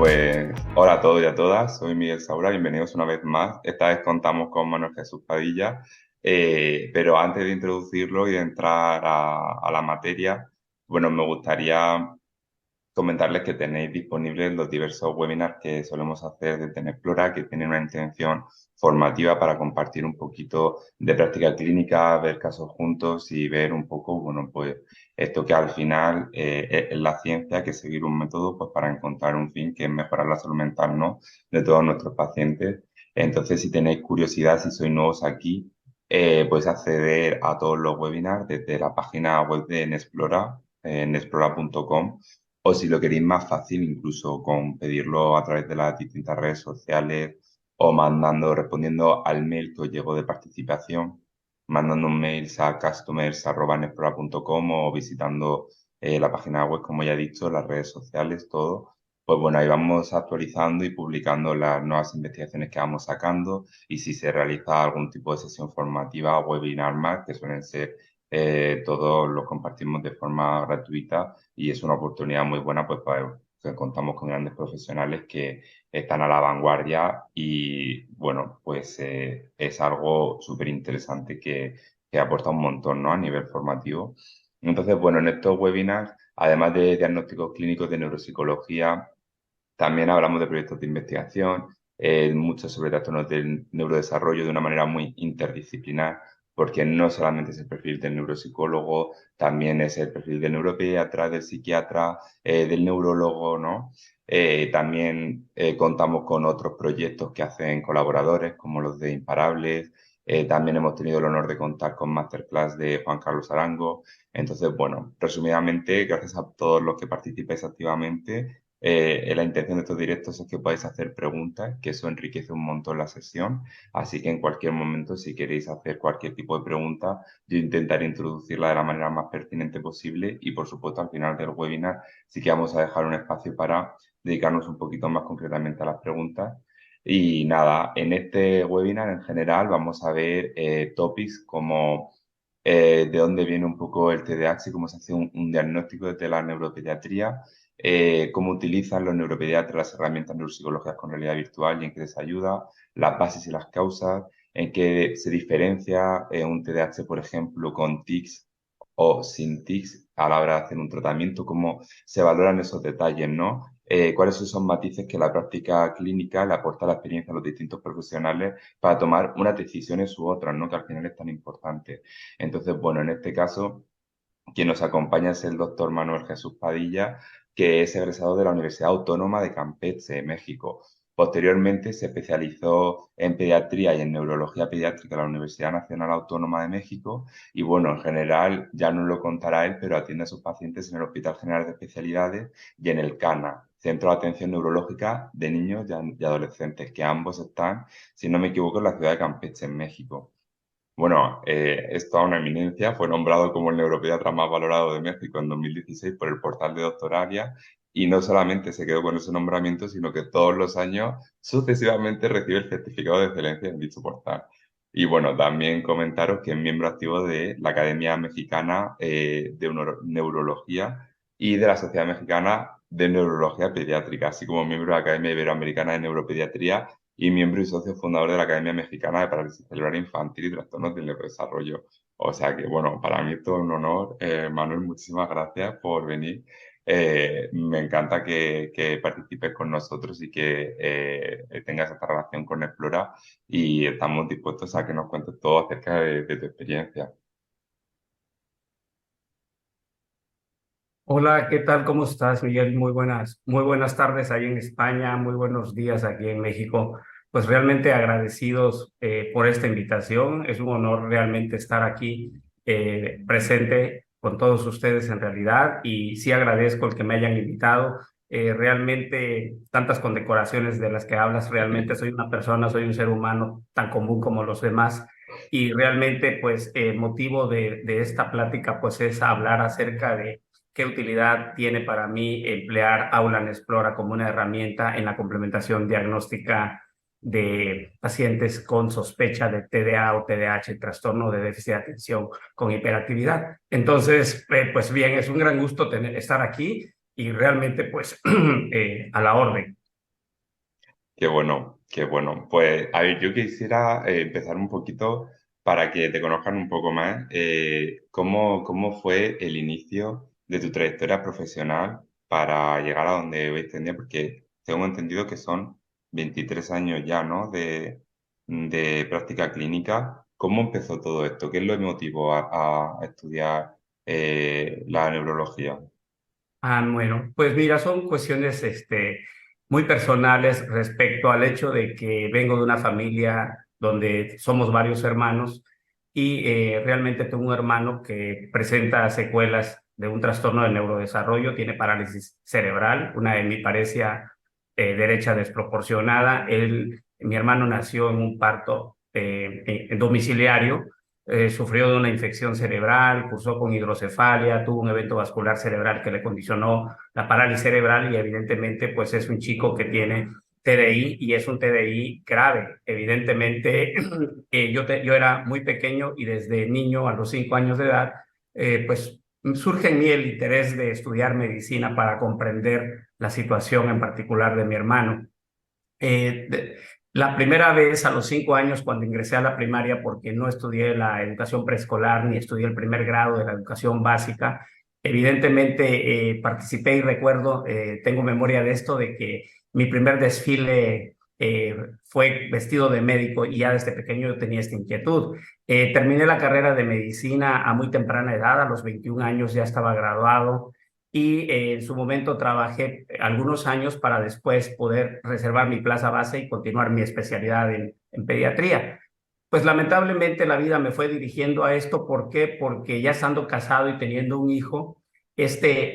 Pues hola a todos y a todas, soy Miguel Saura, bienvenidos una vez más. Esta vez contamos con Manuel Jesús Padilla, pero antes de introducirlo y de entrar a la materia, bueno, me gustaría comentarles que tenéis disponibles los diversos webinars que solemos hacer desde Nexplora, que tienen una intención formativa para compartir un poquito de práctica clínica, ver casos juntos y ver un poco, bueno, pues esto que al final es la ciencia, que es seguir un método pues, para encontrar un fin que es mejorar la salud mental, ¿no? De todos nuestros pacientes. Entonces, si tenéis curiosidad, si sois nuevos aquí, podéis acceder a todos los webinars desde la página web de Nexplora, nexplora.com, o si lo queréis más fácil, incluso con pedirlo a través de las distintas redes sociales o respondiendo al mail que os llegó de participación, mandando un mail a customers@nexplora.com o visitando la página web, como ya he dicho, las redes sociales, todo. Pues bueno, ahí vamos actualizando y publicando las nuevas investigaciones que vamos sacando y si se realiza algún tipo de sesión formativa o webinar más, que suelen ser todos los compartimos de forma gratuita y es una oportunidad muy buena pues para que contamos con grandes profesionales que están a la vanguardia y bueno, pues es algo súper interesante que aporta un montón, ¿no? A nivel formativo. Entonces, bueno, en estos webinars, además de diagnósticos clínicos de neuropsicología, también hablamos de proyectos de investigación, mucho sobre trastornos del neurodesarrollo de una manera muy interdisciplinar, porque no solamente es el perfil del neuropsicólogo, también es el perfil del neuropediatra, del psiquiatra, del neurólogo, ¿no? También contamos con otros proyectos que hacen colaboradores, como los de Imparables. También hemos tenido el honor de contar con masterclass de Juan Carlos Arango. Entonces, bueno, resumidamente, gracias a todos los que participáis activamente. La intención de estos directos es que podáis hacer preguntas, que eso enriquece un montón la sesión. Así que en cualquier momento, si queréis hacer cualquier tipo de pregunta, yo intentaré introducirla de la manera más pertinente posible y, por supuesto, al final del webinar sí que vamos a dejar un espacio para dedicarnos un poquito más concretamente a las preguntas. Y nada, en este webinar en general vamos a ver topics como de dónde viene un poco el TDAH y cómo se hace un diagnóstico desde la neuropediatría, cómo utilizan los neuropediatras las herramientas neuropsicológicas con realidad virtual y en qué les ayuda, las bases y las causas, en qué se diferencia un TDAH, por ejemplo, con tics o sin tics a la hora de hacer un tratamiento, cómo se valoran esos detalles, ¿no? Cuáles son esos matices que la práctica clínica le aporta a la experiencia a los distintos profesionales para tomar unas decisiones u otras, ¿no? Que al final es tan importante. Entonces, bueno, en este caso, quien nos acompaña es el doctor Manuel Jesús Padilla, que es egresado de la Universidad Autónoma de Campeche, México. Posteriormente se especializó en pediatría y en neurología pediátrica en la Universidad Nacional Autónoma de México y bueno, en general ya nos lo contará él, pero atiende a sus pacientes en el Hospital General de Especialidades y en el CANA, Centro de Atención Neurológica de Niños y Adolescentes, que ambos están, si no me equivoco, en la ciudad de Campeche, en México. Bueno, es toda una eminencia. Fue nombrado como el neuropediatra más valorado de México en 2016 por el portal de Doctoralia y no solamente se quedó con ese nombramiento, sino que todos los años sucesivamente recibe el certificado de excelencia en dicho portal. Y bueno, también comentaros que es miembro activo de la Academia Mexicana de Neurología y de la Sociedad Mexicana de Neurología Pediátrica, así como miembro de la Academia Iberoamericana de Neuropediatría y miembro y socio fundador de la Academia Mexicana de Parálisis Cerebral Infantil y Trastornos del Neurodesarrollo. O sea que, bueno, para mí es todo un honor. Manuel, muchísimas gracias por venir. Me encanta que participes con nosotros y que tengas esta relación con Explora y estamos dispuestos a que nos cuentes todo acerca de tu experiencia. Hola, ¿qué tal? ¿Cómo estás, Miguel? Muy buenas tardes ahí en España, muy buenos días aquí en México. Pues realmente agradecidos por esta invitación. Es un honor realmente estar aquí presente con todos ustedes en realidad y sí agradezco el que me hayan invitado. Realmente tantas condecoraciones de las que hablas, realmente soy una persona, soy un ser humano tan común como los demás. Y realmente, pues, el motivo de esta plática, pues, es hablar acerca de qué utilidad tiene para mí emplear Aulan Explora como una herramienta en la complementación diagnóstica de pacientes con sospecha de TDA o TDAH, trastorno de déficit de atención con hiperactividad. Entonces, pues bien, es un gran gusto estar aquí y realmente pues a la orden. Qué bueno, qué bueno. Pues, a ver, yo quisiera empezar un poquito para que te conozcan un poco más. ¿Cómo fue el inicio de tu trayectoria profesional para llegar a donde hoy en día? Porque tengo entendido que son 23 años ya, ¿no? De práctica clínica. ¿Cómo empezó todo esto? ¿Qué es lo que motivó a estudiar la neurología? Bueno, pues mira, son cuestiones muy personales respecto al hecho de que vengo de una familia donde somos varios hermanos y realmente tengo un hermano que presenta secuelas de un trastorno del neurodesarrollo, tiene parálisis cerebral, una hemiparesia derecha desproporcionada. Mi hermano nació en un parto domiciliario, sufrió de una infección cerebral, cursó con hidrocefalia, tuvo un evento vascular cerebral que le condicionó la parálisis cerebral y evidentemente pues es un chico que tiene TDI y es un TDI grave. Evidentemente yo era muy pequeño y desde niño a los 5 años de edad pues surge en mí el interés de estudiar medicina para comprender la situación en particular de mi hermano. La primera vez a los 5 años cuando ingresé a la primaria, porque no estudié la educación preescolar ni estudié el primer grado de la educación básica, evidentemente participé y recuerdo, tengo memoria de esto, de que mi primer desfile fue vestido de médico y ya desde pequeño yo tenía esta inquietud. Terminé la carrera de medicina a muy temprana edad, a los 21 años ya estaba graduado y en su momento trabajé algunos años para después poder reservar mi plaza base y continuar mi especialidad en pediatría. Pues lamentablemente la vida me fue dirigiendo a esto. ¿Por qué? Porque ya estando casado y teniendo un hijo,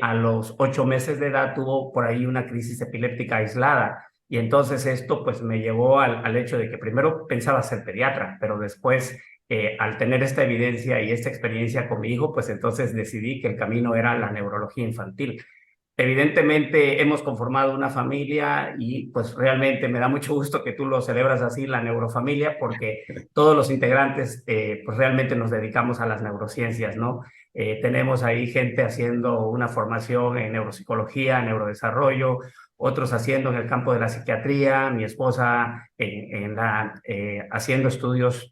a los 8 meses de edad tuvo por ahí una crisis epiléptica aislada. Y entonces esto pues me llevó al hecho de que primero pensaba ser pediatra, pero después al tener esta evidencia y esta experiencia con mi hijo, pues entonces decidí que el camino era la neurología infantil. Evidentemente hemos conformado una familia y pues realmente me da mucho gusto que tú lo celebras así, la neurofamilia, porque todos los integrantes pues realmente nos dedicamos a las neurociencias, ¿no? Tenemos ahí gente haciendo una formación en neuropsicología, neurodesarrollo, otros haciendo en el campo de la psiquiatría, mi esposa haciendo estudios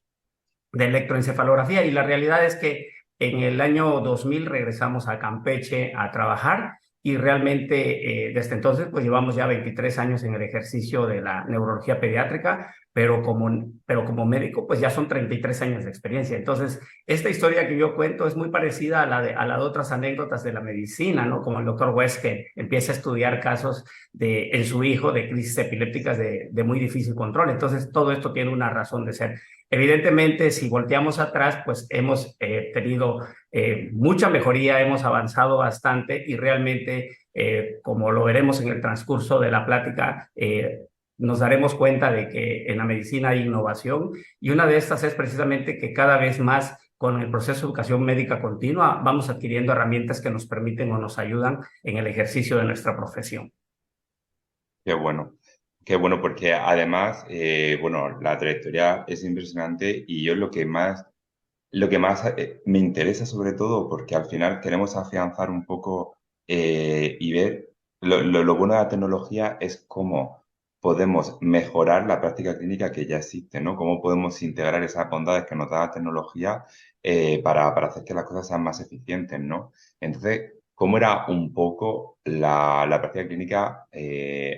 de electroencefalografía y la realidad es que en el año 2000 regresamos a Campeche a trabajar y realmente desde entonces pues llevamos ya 23 años en el ejercicio de la neurología pediátrica, pero como médico pues ya son 33 años de experiencia. Entonces, esta historia que yo cuento es muy parecida a la de otras anécdotas de la medicina, ¿no? Como el doctor West que empieza a estudiar casos en su hijo de crisis epilépticas de muy difícil control. Entonces, todo esto tiene una razón de ser. Evidentemente, si volteamos atrás, pues hemos tenido mucha mejoría, hemos avanzado bastante y realmente, como lo veremos en el transcurso de la plática, nos daremos cuenta de que en la medicina hay innovación y una de estas es precisamente que cada vez más con el proceso de educación médica continua vamos adquiriendo herramientas que nos permiten o nos ayudan en el ejercicio de nuestra profesión. Qué bueno. Qué bueno, porque además, bueno, la trayectoria es impresionante y yo lo que más me interesa sobre todo, porque al final queremos afianzar un poco y ver lo bueno de la tecnología es cómo podemos mejorar la práctica clínica que ya existe, ¿no? Cómo podemos integrar esas bondades que nos da la tecnología para hacer que las cosas sean más eficientes, ¿no? Entonces, ¿cómo era un poco la práctica clínica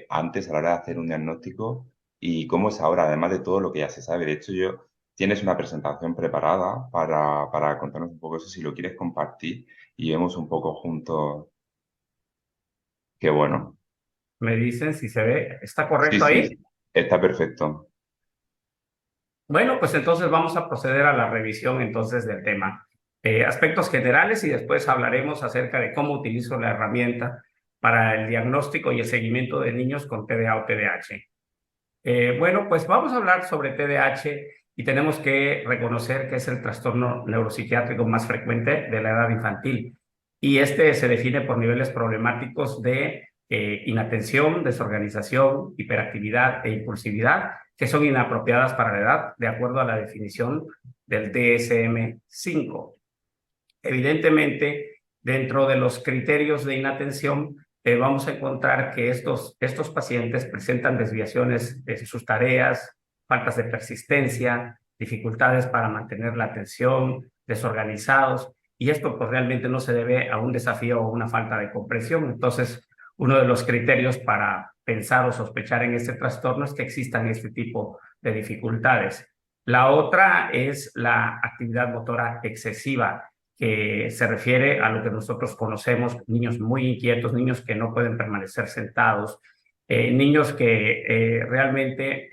antes a la hora de hacer un diagnóstico y cómo es ahora, además de todo lo que ya se sabe? De hecho, tienes una presentación preparada para contarnos un poco eso, si lo quieres compartir y vemos un poco juntos. Qué bueno. Me dicen si se ve, ¿está Sí, correcto sí, ahí? está perfecto. Bueno, pues entonces vamos a proceder a la revisión entonces del tema. Aspectos generales y después hablaremos acerca de cómo utilizo la herramienta para el diagnóstico y el seguimiento de niños con TDA o TDAH. Bueno, pues vamos a hablar sobre TDAH y tenemos que reconocer que es el trastorno neuropsiquiátrico más frecuente de la edad infantil. Y este se define por niveles problemáticos de inatención, desorganización, hiperactividad e impulsividad, que son inapropiadas para la edad, de acuerdo a la definición del DSM-5. Evidentemente, dentro de los criterios de inatención, vamos a encontrar que estos pacientes presentan desviaciones de sus tareas, faltas de persistencia, dificultades para mantener la atención, desorganizados, y esto pues realmente no se debe a un desafío o una falta de comprensión. Entonces, uno de los criterios para pensar o sospechar en este trastorno es que existan este tipo de dificultades. La otra es la actividad motora excesiva, que se refiere a lo que nosotros conocemos, niños muy inquietos, niños que no pueden permanecer sentados, niños que realmente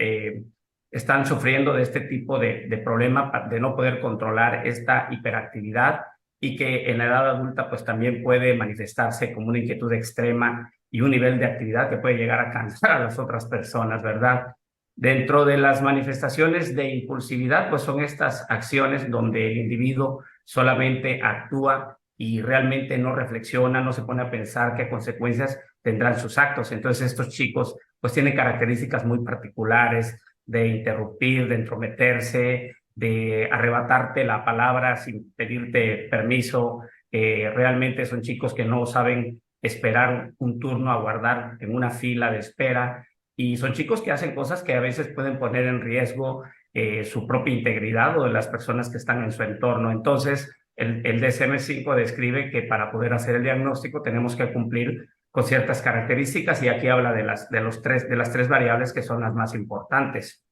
están sufriendo de este tipo de problema de no poder controlar esta hiperactividad, y que en la edad adulta pues también puede manifestarse como una inquietud extrema y un nivel de actividad que puede llegar a cansar a las otras personas, ¿verdad? Dentro de las manifestaciones de impulsividad, pues son estas acciones donde el individuo solamente actúa y realmente no reflexiona, no se pone a pensar qué consecuencias tendrán sus actos. Entonces estos chicos pues tienen características muy particulares de interrumpir, de entrometerse, de arrebatarte la palabra sin pedirte permiso. Realmente son chicos que no saben esperar un turno, aguardar en una fila de espera, y son chicos que hacen cosas que a veces pueden poner en riesgo su propia integridad o de las personas que están en su entorno. Entonces, el DSM-5 describe que para poder hacer el diagnóstico tenemos que cumplir con ciertas características, y aquí habla de las tres variables que son las más importantes.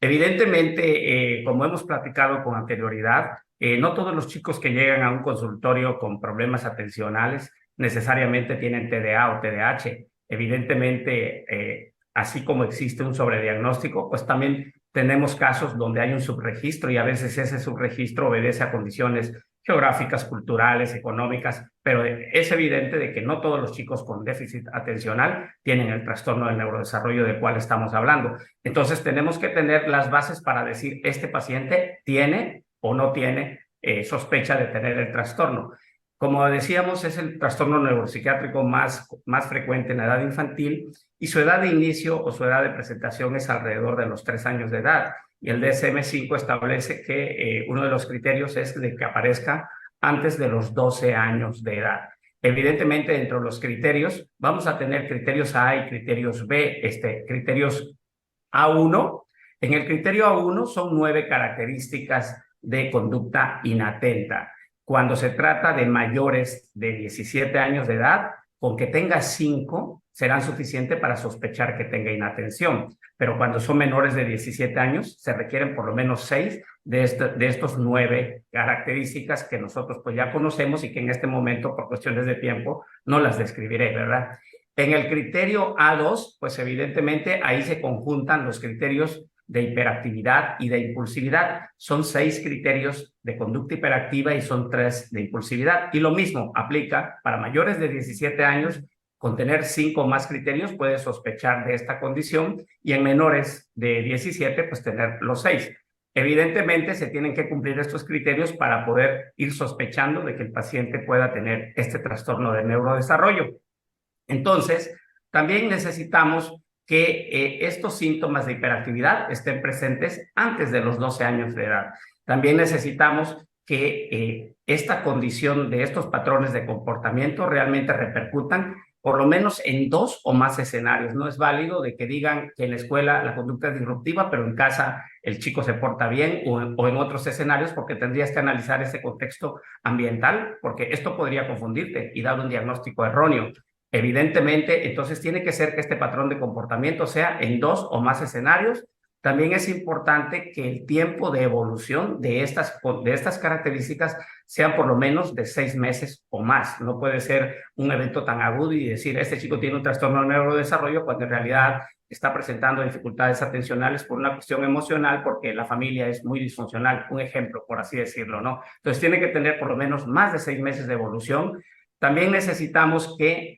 Evidentemente, como hemos platicado con anterioridad, no todos los chicos que llegan a un consultorio con problemas atencionales necesariamente tienen TDA o TDAH. Evidentemente, así como existe un sobrediagnóstico, pues también tenemos casos donde hay un subregistro, y a veces ese subregistro obedece a condiciones geográficas, culturales, económicas, pero es evidente de que no todos los chicos con déficit atencional tienen el trastorno del neurodesarrollo del cual estamos hablando. Entonces tenemos que tener las bases para decir este paciente tiene o no tiene sospecha de tener el trastorno. Como decíamos, es el trastorno neuropsiquiátrico más frecuente en la edad infantil, y su edad de inicio o su edad de presentación es alrededor de los 3 años de edad. Y el DSM-5 establece que uno de los criterios es de que aparezca antes de los 12 años de edad. Evidentemente, dentro de los criterios, vamos a tener criterios A y criterios B. Criterios A1. En el criterio A1 son 9 características de conducta inatenta. Cuando se trata de mayores de 17 años de edad, con que tenga 5 serán suficientes para sospechar que tenga inatención. Pero cuando son menores de 17 años, se requieren por lo menos 6 de estos 9 características que nosotros pues ya conocemos, y que en este momento, por cuestiones de tiempo, no las describiré, ¿verdad? En el criterio A2, pues evidentemente ahí se conjuntan los criterios de hiperactividad y de impulsividad. Son 6 criterios de conducta hiperactiva y son 3 de impulsividad. Y lo mismo aplica para mayores de 17 años. Con tener 5 más criterios puedes sospechar de esta condición, y en menores de 17 pues tener los 6. Evidentemente se tienen que cumplir estos criterios para poder ir sospechando de que el paciente pueda tener este trastorno del neurodesarrollo. Entonces, también necesitamos que estos síntomas de hiperactividad estén presentes antes de los 12 años de edad. También necesitamos que esta condición de estos patrones de comportamiento realmente repercutan por lo menos en 2 o más escenarios. No es válido de que digan que en la escuela la conducta es disruptiva, pero en casa el chico se porta bien, o en otros escenarios, porque tendrías que analizar ese contexto ambiental, porque esto podría confundirte y dar un diagnóstico erróneo. Evidentemente, entonces tiene que ser que este patrón de comportamiento sea en 2 o más escenarios. También es importante que el tiempo de evolución de estas características sean por lo menos de 6 meses o más. No puede ser un evento tan agudo y decir, este chico tiene un trastorno de neurodesarrollo, cuando en realidad está presentando dificultades atencionales por una cuestión emocional, porque la familia es muy disfuncional. Un ejemplo, por así decirlo, ¿no? Entonces tiene que tener por lo menos más de 6 meses de evolución. También necesitamos que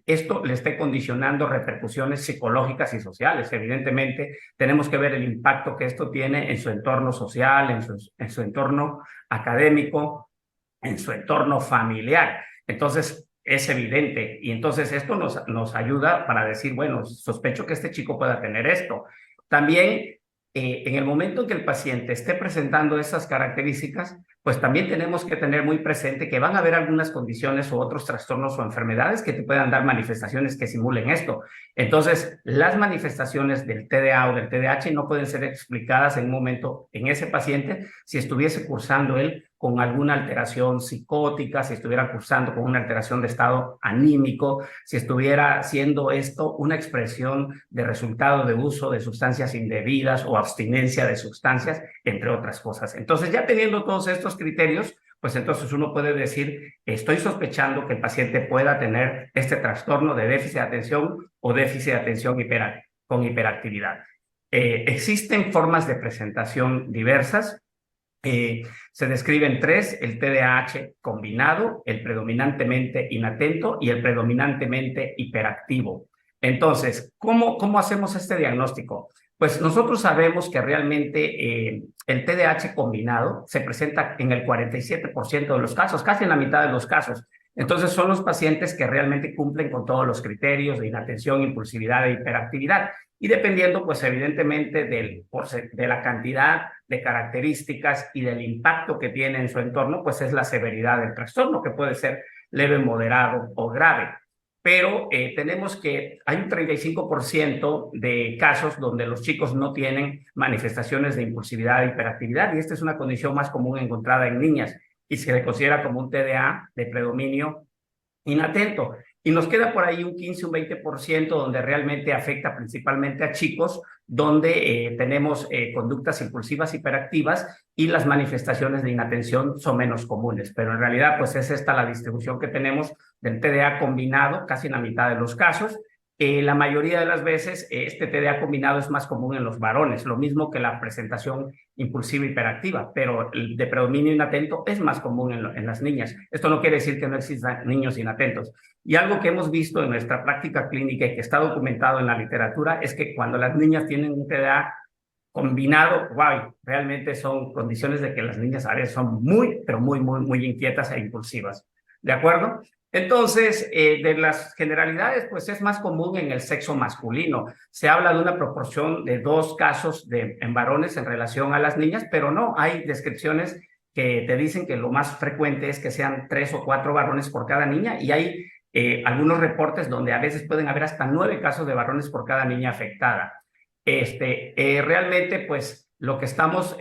esto le esté condicionando repercusiones psicológicas y sociales. Evidentemente, tenemos que ver el impacto que esto tiene en su entorno social, en su entorno académico, en su entorno familiar. Entonces, es evidente. Y entonces esto nos ayuda para decir, bueno, sospecho que este chico pueda tener esto. También, en el momento en que el paciente esté presentando esas características, pues también tenemos que tener muy presente que van a haber algunas condiciones o otros trastornos o enfermedades que te puedan dar manifestaciones que simulen esto. Entonces, las manifestaciones del TDA o del TDAH no pueden ser explicadas en un momento en ese paciente si estuviese cursando él con alguna alteración psicótica, si estuviera cursando con una alteración de estado anímico, si estuviera siendo esto una expresión de resultado de uso de sustancias indebidas o abstinencia de sustancias, entre otras cosas. Entonces, ya teniendo todos estos criterios, pues entonces uno puede decir, estoy sospechando que el paciente pueda tener este trastorno de déficit de atención o déficit de atención con hiperactividad. Existen formas de presentación diversas. Se describen tres: el TDAH combinado, el predominantemente inatento y el predominantemente hiperactivo. Entonces, ¿cómo hacemos este diagnóstico? Pues nosotros sabemos que realmente el TDAH combinado se presenta en el 47% de los casos, casi en la mitad de los casos. Entonces son los pacientes que realmente cumplen con todos los criterios de inatención, impulsividad e hiperactividad. Y dependiendo, pues evidentemente, de la cantidad de características y del impacto que tiene en su entorno, pues es la severidad del trastorno, que puede ser leve, moderado o grave. Pero tenemos que hay un 35% de casos donde los chicos no tienen manifestaciones de impulsividad e hiperactividad, y esta es una condición más común encontrada en niñas y se le considera como un TDA de predominio inatento. Y nos queda por ahí un 15, un 20% donde realmente afecta principalmente a chicos, donde tenemos conductas impulsivas hiperactivas y las manifestaciones de inatención son menos comunes. Pero en realidad, pues es esta la distribución que tenemos del TDA combinado, casi en la mitad de los casos. La mayoría de las veces este TDA combinado es más común en los varones, lo mismo que la presentación impulsiva hiperactiva, pero el de predominio inatento es más común en las niñas. Esto no quiere decir que no existan niños inatentos. Y algo que hemos visto en nuestra práctica clínica y que está documentado en la literatura es que cuando las niñas tienen un TDA combinado, wow, realmente son condiciones de que las niñas a veces son muy, pero muy inquietas e impulsivas. ¿De acuerdo? Entonces, de las generalidades, pues es más común en el sexo masculino. Se habla de una proporción de 2 casos en varones en relación a las niñas, pero no, hay descripciones que te dicen que lo más frecuente es que sean 3 o 4 varones por cada niña, y hay algunos reportes donde a veces pueden haber hasta 9 casos de varones por cada niña afectada. Realmente, pues, lo que estamos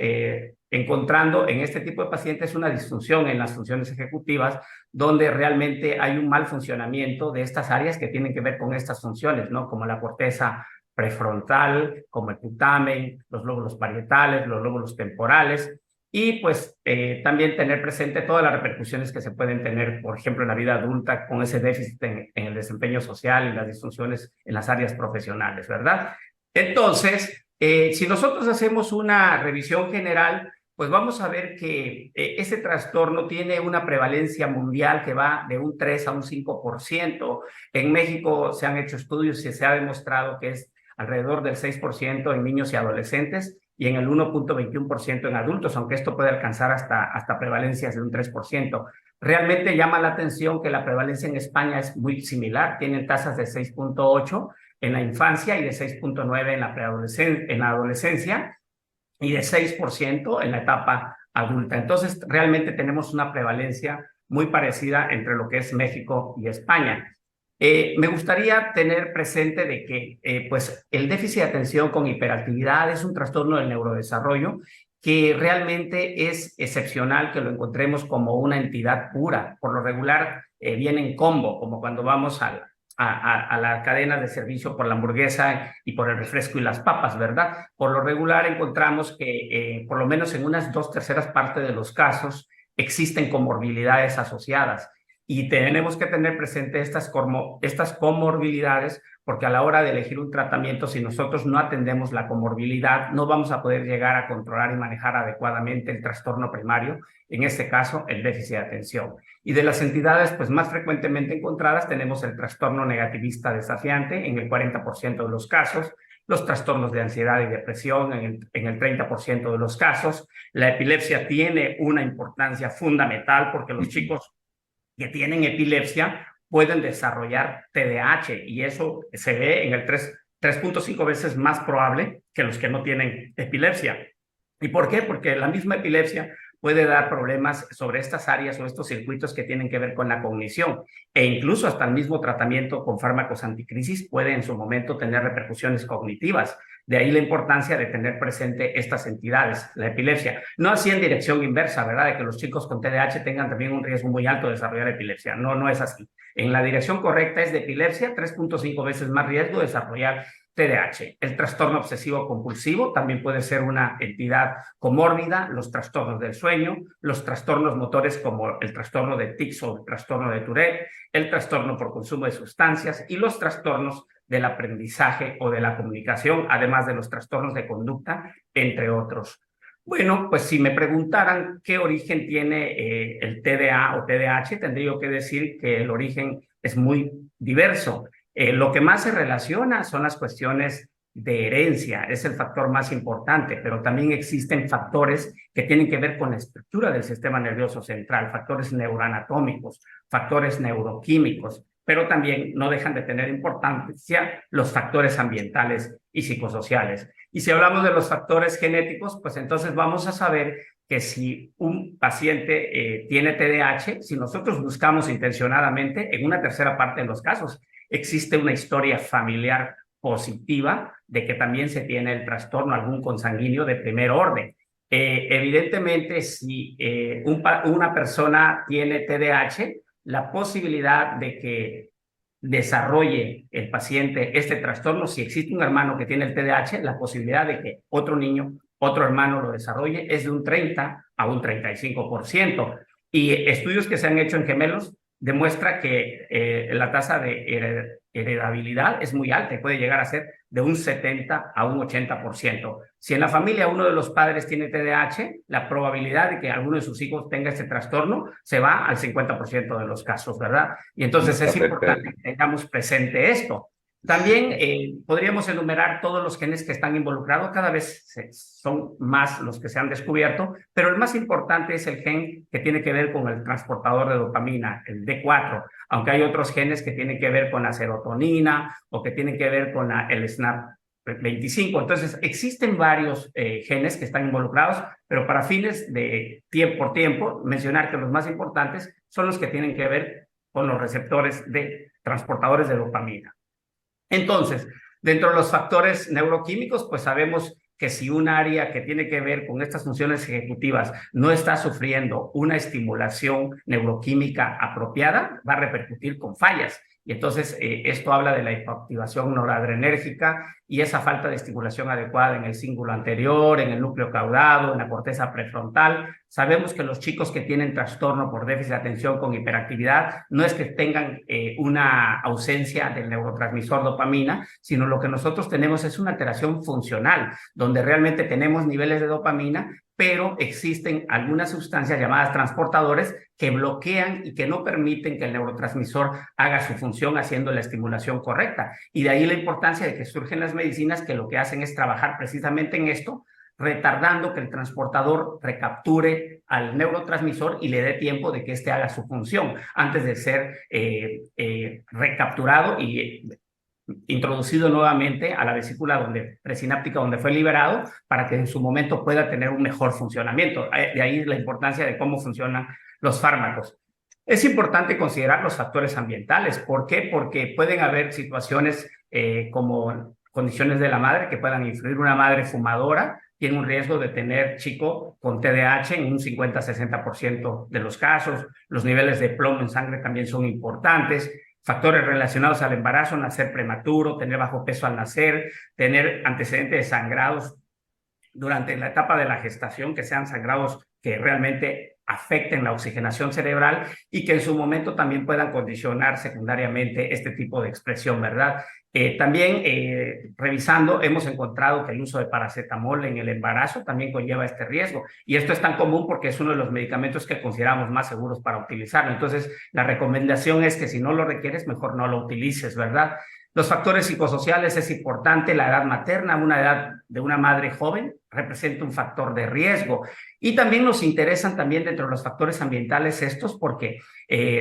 encontrando en este tipo de pacientes es una disfunción en las funciones ejecutivas, donde realmente hay un mal funcionamiento de estas áreas que tienen que ver con estas funciones, ¿no? Como la corteza prefrontal, como el putamen, los lóbulos parietales, los lóbulos temporales, y pues también tener presente todas las repercusiones que se pueden tener, por ejemplo, en la vida adulta con ese déficit en el desempeño social y las disfunciones en las áreas profesionales, ¿verdad? Entonces, si nosotros hacemos una revisión general, pues vamos a ver que ese trastorno tiene una prevalencia mundial que va de un 3 a un 5%. En México se han hecho estudios y se ha demostrado que es alrededor del 6% en niños y adolescentes y en el 1.21% en adultos, aunque esto puede alcanzar hasta prevalencias de un 3%. Realmente llama la atención que la prevalencia en España es muy similar, tienen tasas de 6.8 en la infancia y de 6.9 en la adolescencia y de 6% en la etapa adulta. Entonces, realmente tenemos una prevalencia muy parecida entre lo que es México y España. Me gustaría tener presente de que pues el déficit de atención con hiperactividad es un trastorno del neurodesarrollo que realmente es excepcional que lo encontremos como una entidad pura. Por lo regular viene en combo, como cuando vamos a la cadena de servicio por la hamburguesa y por el refresco y las papas, ¿verdad? Por lo regular encontramos que por lo menos en unas 2/3 partes de los casos existen comorbilidades asociadas, y tenemos que tener presente estas comorbilidades, porque a la hora de elegir un tratamiento, si nosotros no atendemos la comorbilidad, no vamos a poder llegar a controlar y manejar adecuadamente el trastorno primario, en este caso el déficit de atención. Y de las entidades pues más frecuentemente encontradas tenemos el trastorno negativista desafiante en el 40% de los casos, los trastornos de ansiedad y depresión en el 30% de los casos. La epilepsia tiene una importancia fundamental porque los chicos que tienen epilepsia pueden desarrollar TDAH, y eso se ve en el 3.5 veces más probable que los que no tienen epilepsia. ¿Y por qué? Porque la misma epilepsia puede dar problemas sobre estas áreas o estos circuitos que tienen que ver con la cognición. E incluso hasta el mismo tratamiento con fármacos anticrisis puede en su momento tener repercusiones cognitivas. De ahí la importancia de tener presente estas entidades, la epilepsia. No así en dirección inversa, ¿verdad? De que los chicos con TDAH tengan también un riesgo muy alto de desarrollar epilepsia. No, no es así. En la dirección correcta es de epilepsia, 3.5 veces más riesgo de desarrollar TDAH. El trastorno obsesivo compulsivo también puede ser una entidad comórbida, los trastornos del sueño, los trastornos motores como el trastorno de tics o el trastorno de Tourette, el trastorno por consumo de sustancias y los trastornos del aprendizaje o de la comunicación, además de los trastornos de conducta, entre otros. Bueno, pues si me preguntaran qué origen tiene el TDA o TDAH, tendría que decir que el origen es muy diverso. Lo que más se relaciona son las cuestiones de herencia, es el factor más importante, pero también existen factores que tienen que ver con la estructura del sistema nervioso central, factores neuroanatómicos, factores neuroquímicos, pero también no dejan de tener importancia los factores ambientales y psicosociales. Y si hablamos de los factores genéticos, pues entonces vamos a saber que si un paciente tiene TDAH, si nosotros buscamos intencionadamente, en una tercera parte de los casos, existe una historia familiar positiva de que también se tiene el trastorno algún consanguíneo de primer orden. Evidentemente, si una persona tiene TDAH, la posibilidad de que desarrolle el paciente este trastorno, si existe un hermano que tiene el TDAH, la posibilidad de que otro niño, otro hermano lo desarrolle es de un 30 a un 35%. Y estudios que se han hecho en gemelos demuestra que la tasa de heredabilidad es muy alta y puede llegar a ser de un 70 a un 80%. Si en la familia uno de los padres tiene TDAH, la probabilidad de que alguno de sus hijos tenga este trastorno se va al 50% de los casos, ¿verdad? Y entonces es importante que tengamos presente esto. También podríamos enumerar todos los genes que están involucrados, cada vez son más los que se han descubierto, pero el más importante es el gen que tiene que ver con el transportador de dopamina, el D4, aunque hay otros genes que tienen que ver con la serotonina o que tienen que ver con el SNAP25. Entonces, existen varios genes que están involucrados, pero para fines de tiempo por tiempo, mencionar que los más importantes son los que tienen que ver con los receptores de transportadores de dopamina. Entonces, dentro de los factores neuroquímicos, pues sabemos que si un área que tiene que ver con estas funciones ejecutivas no está sufriendo una estimulación neuroquímica apropiada, va a repercutir con fallas. Y entonces esto habla de la hipoactivación noradrenérgica y esa falta de estimulación adecuada en el cíngulo anterior, en el núcleo caudado, en la corteza prefrontal. Sabemos que los chicos que tienen trastorno por déficit de atención con hiperactividad no es que tengan una ausencia del neurotransmisor dopamina, sino lo que nosotros tenemos es una alteración funcional, donde realmente tenemos niveles de dopamina, pero existen algunas sustancias llamadas transportadores que bloquean y que no permiten que el neurotransmisor haga su función haciendo la estimulación correcta. Y de ahí la importancia de que surgen las medicinas que lo que hacen es trabajar precisamente en esto, retardando que el transportador recapture al neurotransmisor y le dé tiempo de que éste haga su función antes de ser recapturado y introducido nuevamente a la vesícula presináptica donde fue liberado para que en su momento pueda tener un mejor funcionamiento. De ahí la importancia de cómo funcionan los fármacos. Es importante considerar los factores ambientales. ¿Por qué? Porque pueden haber situaciones como condiciones de la madre que puedan influir. Una madre fumadora tiene un riesgo de tener chico con TDAH en un 50-60% de los casos. Los niveles de plomo en sangre también son importantes. Factores relacionados al embarazo, nacer prematuro, tener bajo peso al nacer, tener antecedentes de sangrados durante la etapa de la gestación, que sean sangrados que realmente afecten la oxigenación cerebral y que en su momento también puedan condicionar secundariamente este tipo de expresión, ¿verdad? También revisando hemos encontrado que el uso de paracetamol en el embarazo también conlleva este riesgo y esto es tan común porque es uno de los medicamentos que consideramos más seguros para utilizarlo. Entonces la recomendación es que si no lo requieres mejor no lo utilices, ¿verdad? Los factores psicosociales es importante, la edad materna, una edad de una madre joven representa un factor de riesgo y también nos interesan también dentro de los factores ambientales estos porque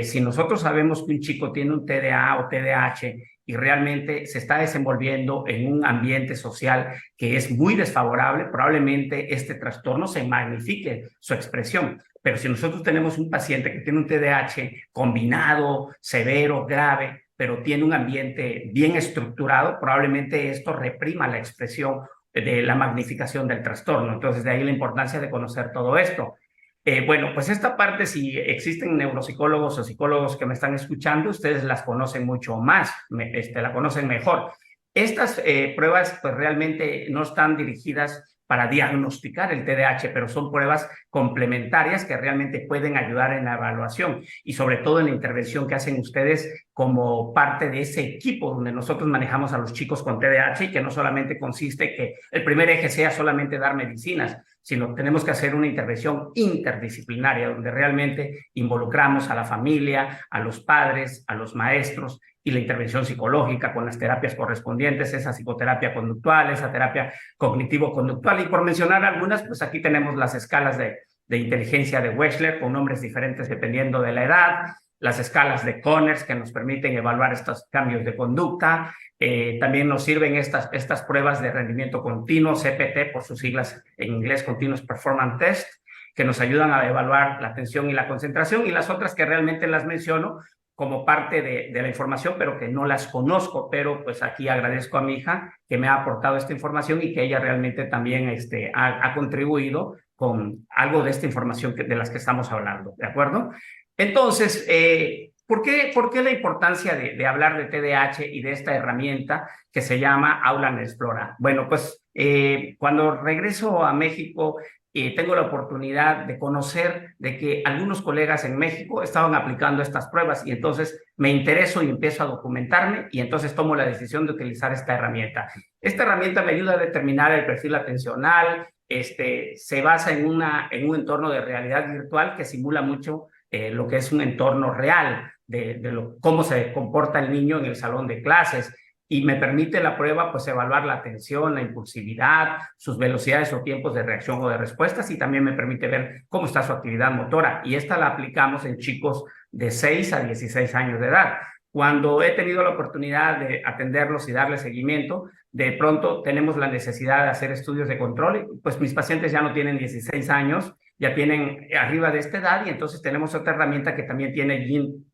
si nosotros sabemos que un chico tiene un TDA o TDAH y realmente se está desenvolviendo en un ambiente social que es muy desfavorable, probablemente este trastorno se magnifique su expresión. Pero si nosotros tenemos un paciente que tiene un TDAH combinado, severo, grave, pero tiene un ambiente bien estructurado, probablemente esto reprima la expresión de la magnificación del trastorno. Entonces, de ahí la importancia de conocer todo esto. Bueno, pues esta parte, si existen neuropsicólogos o psicólogos que me están escuchando, ustedes las conocen mucho más, la conocen mejor. Estas pruebas pues realmente no están dirigidas para diagnosticar el TDAH, pero son pruebas complementarias que realmente pueden ayudar en la evaluación y sobre todo en la intervención que hacen ustedes como parte de ese equipo donde nosotros manejamos a los chicos con TDAH y que no solamente consiste que el primer eje sea solamente dar medicinas, sino tenemos que hacer una intervención interdisciplinaria donde realmente involucramos a la familia, a los padres, a los maestros y la intervención psicológica con las terapias correspondientes, esa psicoterapia conductual, esa terapia cognitivo-conductual. Y por mencionar algunas, pues aquí tenemos las escalas de inteligencia de Wechsler con nombres diferentes dependiendo de la edad, las escalas de Conners que nos permiten evaluar estos cambios de conducta. También nos sirven estas pruebas de rendimiento continuo, CPT por sus siglas en inglés, Continuous Performance Test, que nos ayudan a evaluar la atención y la concentración, y las otras que realmente las menciono como parte de la información, pero que no las conozco, pero pues aquí agradezco a mi hija que me ha aportado esta información y que ella realmente también ha contribuido con algo de esta información de las que estamos hablando, ¿de acuerdo? Entonces, ¿por qué la importancia de hablar de TDAH y de esta herramienta que se llama Aula Explora? Bueno, pues cuando regreso a México, tengo la oportunidad de conocer de que algunos colegas en México estaban aplicando estas pruebas y entonces me intereso y empiezo a documentarme y entonces tomo la decisión de utilizar esta herramienta. Esta herramienta me ayuda a determinar el perfil atencional, se basa en un entorno de realidad virtual que simula mucho lo que es un entorno real de cómo se comporta el niño en el salón de clases. Y me permite la prueba pues evaluar la atención, la impulsividad, sus velocidades o tiempos de reacción o de respuestas, y también me permite ver cómo está su actividad motora, y esta la aplicamos en chicos de 6 a 16 años de edad. Cuando he tenido la oportunidad de atenderlos y darles seguimiento, de pronto tenemos la necesidad de hacer estudios de control, pues mis pacientes ya no tienen 16 años, ya tienen arriba de esta edad, y entonces tenemos otra herramienta que también tiene Gini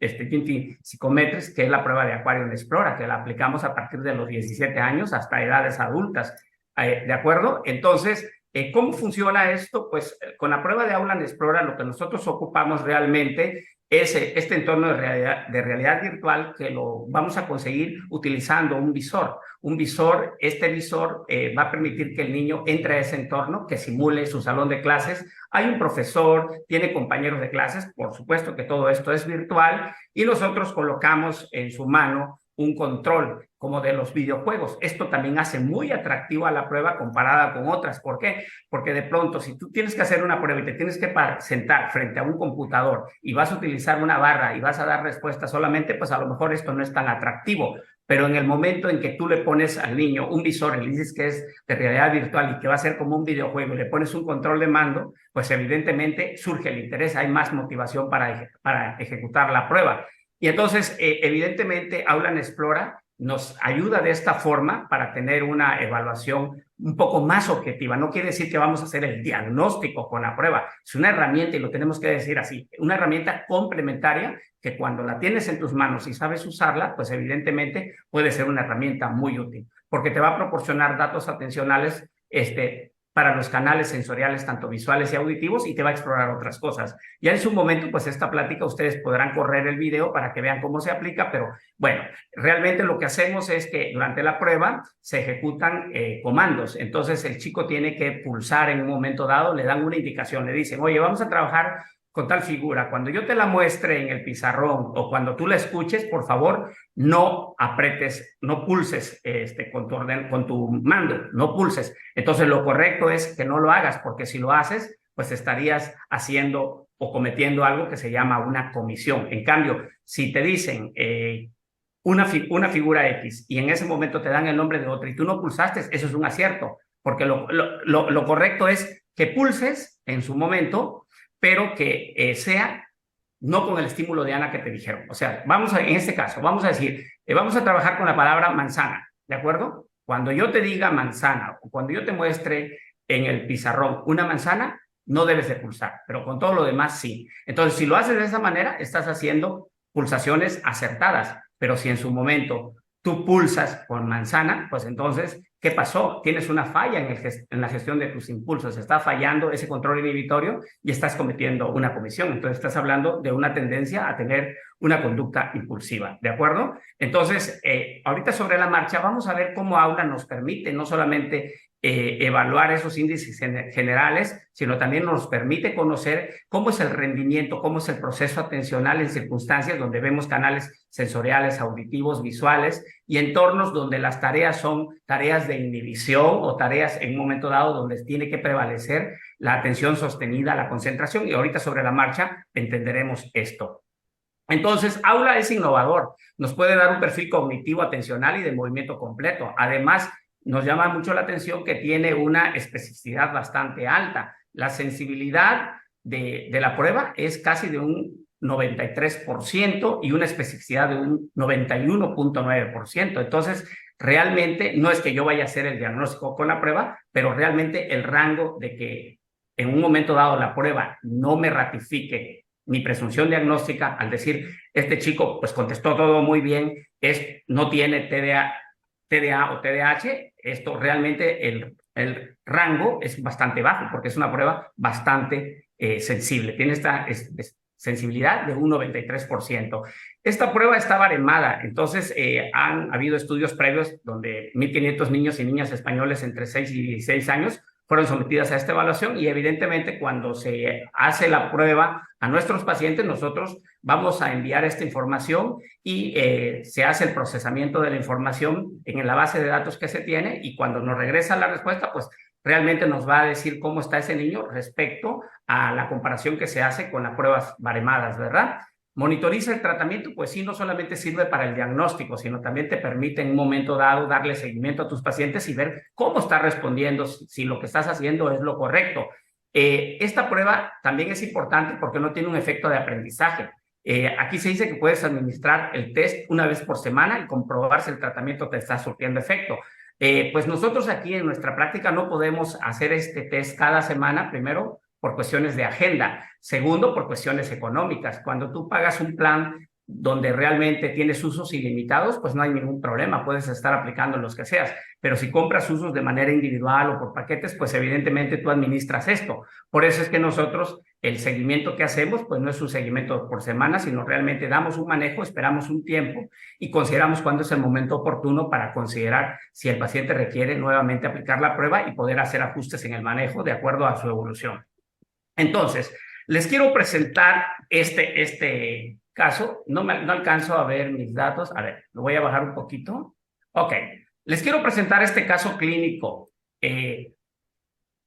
Psychometrics, que es la prueba de Aquarium Explora, que la aplicamos a partir de los 17 años hasta edades adultas, ¿de acuerdo? Entonces, ¿cómo funciona esto? Pues con la prueba de Aula Explora lo que nosotros ocupamos realmente es este entorno de realidad virtual que lo vamos a conseguir utilizando un visor. Este visor va a permitir que el niño entre a ese entorno, que simule su salón de clases. Hay un profesor, tiene compañeros de clases, por supuesto que todo esto es virtual, y nosotros colocamos en su mano un control como de los videojuegos. Esto también hace muy atractiva la prueba comparada con otras. ¿Por qué? Porque de pronto, si tú tienes que hacer una prueba y te tienes que sentar frente a un computador y vas a utilizar una barra y vas a dar respuesta solamente, pues a lo mejor esto no es tan atractivo. Pero en el momento en que tú le pones al niño un visor y le dices que es de realidad virtual y que va a ser como un videojuego y le pones un control de mando, pues evidentemente surge el interés, hay más motivación para ejecutar la prueba. Y entonces, evidentemente, Aula Explora nos ayuda de esta forma para tener una evaluación un poco más objetiva. No quiere decir que vamos a hacer el diagnóstico con la prueba. Es una herramienta, y lo tenemos que decir así, una herramienta complementaria que cuando la tienes en tus manos y sabes usarla, pues evidentemente puede ser una herramienta muy útil, porque te va a proporcionar datos atencionales para los canales sensoriales, tanto visuales y auditivos, y te va a explorar otras cosas. Ya en su momento, pues esta plática ustedes podrán correr el video para que vean cómo se aplica, pero bueno, realmente lo que hacemos es que durante la prueba se ejecutan comandos. Entonces el chico tiene que pulsar en un momento dado, le dan una indicación, le dicen, oye, vamos a trabajar con tal figura. Cuando yo te la muestre en el pizarrón o cuando tú la escuches, por favor, no apretes, no pulses con tu mando, no pulses. Entonces lo correcto es que no lo hagas, porque si lo haces, pues estarías haciendo o cometiendo algo que se llama una comisión. En cambio, si te dicen una figura X y en ese momento te dan el nombre de otra y tú no pulsaste, eso es un acierto, porque lo correcto es que pulses en su momento, pero que sea no con el estímulo de Ana que te dijeron. O sea, en este caso, vamos a decir Vamos a trabajar con la palabra manzana, ¿de acuerdo? Cuando yo te diga manzana o cuando yo te muestre en el pizarrón una manzana, no debes de pulsar, pero con todo lo demás sí. Entonces, si lo haces de esa manera, estás haciendo pulsaciones acertadas, pero si en su momento tú pulsas con manzana, pues entonces, ¿qué pasó? Tienes una falla en la gestión de tus impulsos, está fallando ese control inhibitorio y estás cometiendo una comisión. Entonces, estás hablando de una tendencia a tener una conducta impulsiva, ¿de acuerdo? Entonces, ahorita sobre la marcha vamos a ver cómo Aula nos permite no solamente evaluar esos índices generales, sino también nos permite conocer cómo es el rendimiento, cómo es el proceso atencional en circunstancias donde vemos canales sensoriales, auditivos, visuales y entornos donde las tareas son tareas de inhibición o tareas en un momento dado donde tiene que prevalecer la atención sostenida, la concentración, y ahorita sobre la marcha entenderemos esto. Entonces, Aula es innovador, nos puede dar un perfil cognitivo, atencional y de movimiento completo. Además, nos llama mucho la atención que tiene una especificidad bastante alta. La sensibilidad de la prueba es casi de un 93% y una especificidad de un 91.9%. Entonces, realmente no es que yo vaya a hacer el diagnóstico con la prueba, pero realmente el rango de que en un momento dado la prueba no me ratifique mi presunción diagnóstica al decir, este chico pues contestó todo muy bien, no tiene TDA o TDAH, esto realmente el rango es bastante bajo porque es una prueba bastante sensible, tiene esta sensibilidad de un 93%. Esta prueba está baremada, entonces han habido estudios previos donde 1.500 niños y niñas españoles entre 6 y 16 años fueron sometidas a esta evaluación y evidentemente cuando se hace la prueba a nuestros pacientes, nosotros vamos a enviar esta información y se hace el procesamiento de la información en la base de datos que se tiene y cuando nos regresa la respuesta, pues realmente nos va a decir cómo está ese niño respecto a la comparación que se hace con las pruebas baremadas, ¿verdad? Monitoriza el tratamiento, pues sí, no solamente sirve para el diagnóstico, sino también te permite en un momento dado darle seguimiento a tus pacientes y ver cómo está respondiendo, si lo que estás haciendo es lo correcto. Esta prueba también es importante porque no tiene un efecto de aprendizaje. Aquí se dice que puedes administrar el test una vez por semana y comprobar si el tratamiento te está surtiendo efecto. Pues nosotros aquí en nuestra práctica no podemos hacer este test cada semana, primero, por cuestiones de agenda. Segundo, por cuestiones económicas. Cuando tú pagas un plan donde realmente tienes usos ilimitados, pues no hay ningún problema, puedes estar aplicando los que seas. Pero si compras usos de manera individual o por paquetes, pues evidentemente tú administras esto. Por eso es que nosotros, el seguimiento que hacemos, pues no es un seguimiento por semana, sino realmente damos un manejo, esperamos un tiempo y consideramos cuándo es el momento oportuno para considerar si el paciente requiere nuevamente aplicar la prueba y poder hacer ajustes en el manejo de acuerdo a su evolución. Entonces, les quiero presentar este caso. No alcanzo a ver mis datos. A ver, lo voy a bajar un poquito. Ok, les quiero presentar este caso clínico.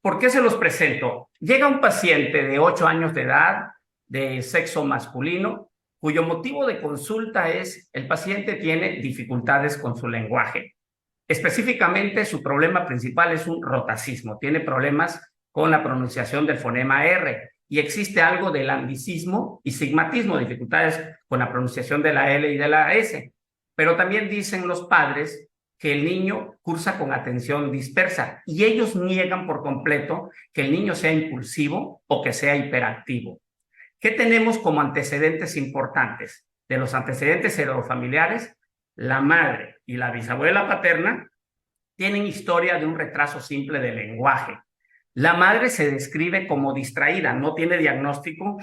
¿Por qué se los presento? Llega un paciente de 8 años de edad, de sexo masculino, cuyo motivo de consulta es el paciente tiene dificultades con su lenguaje. Específicamente, su problema principal es un rotacismo. Tiene problemas con la pronunciación del fonema R y existe algo de lambicismo y sigmatismo, dificultades con la pronunciación de la L y de la S. Pero también dicen los padres que el niño cursa con atención dispersa y ellos niegan por completo que el niño sea impulsivo o que sea hiperactivo. ¿Qué tenemos como antecedentes importantes? De los antecedentes heredofamiliares, la madre y la bisabuela paterna tienen historia de un retraso simple del lenguaje. La madre se describe como distraída, no tiene diagnóstico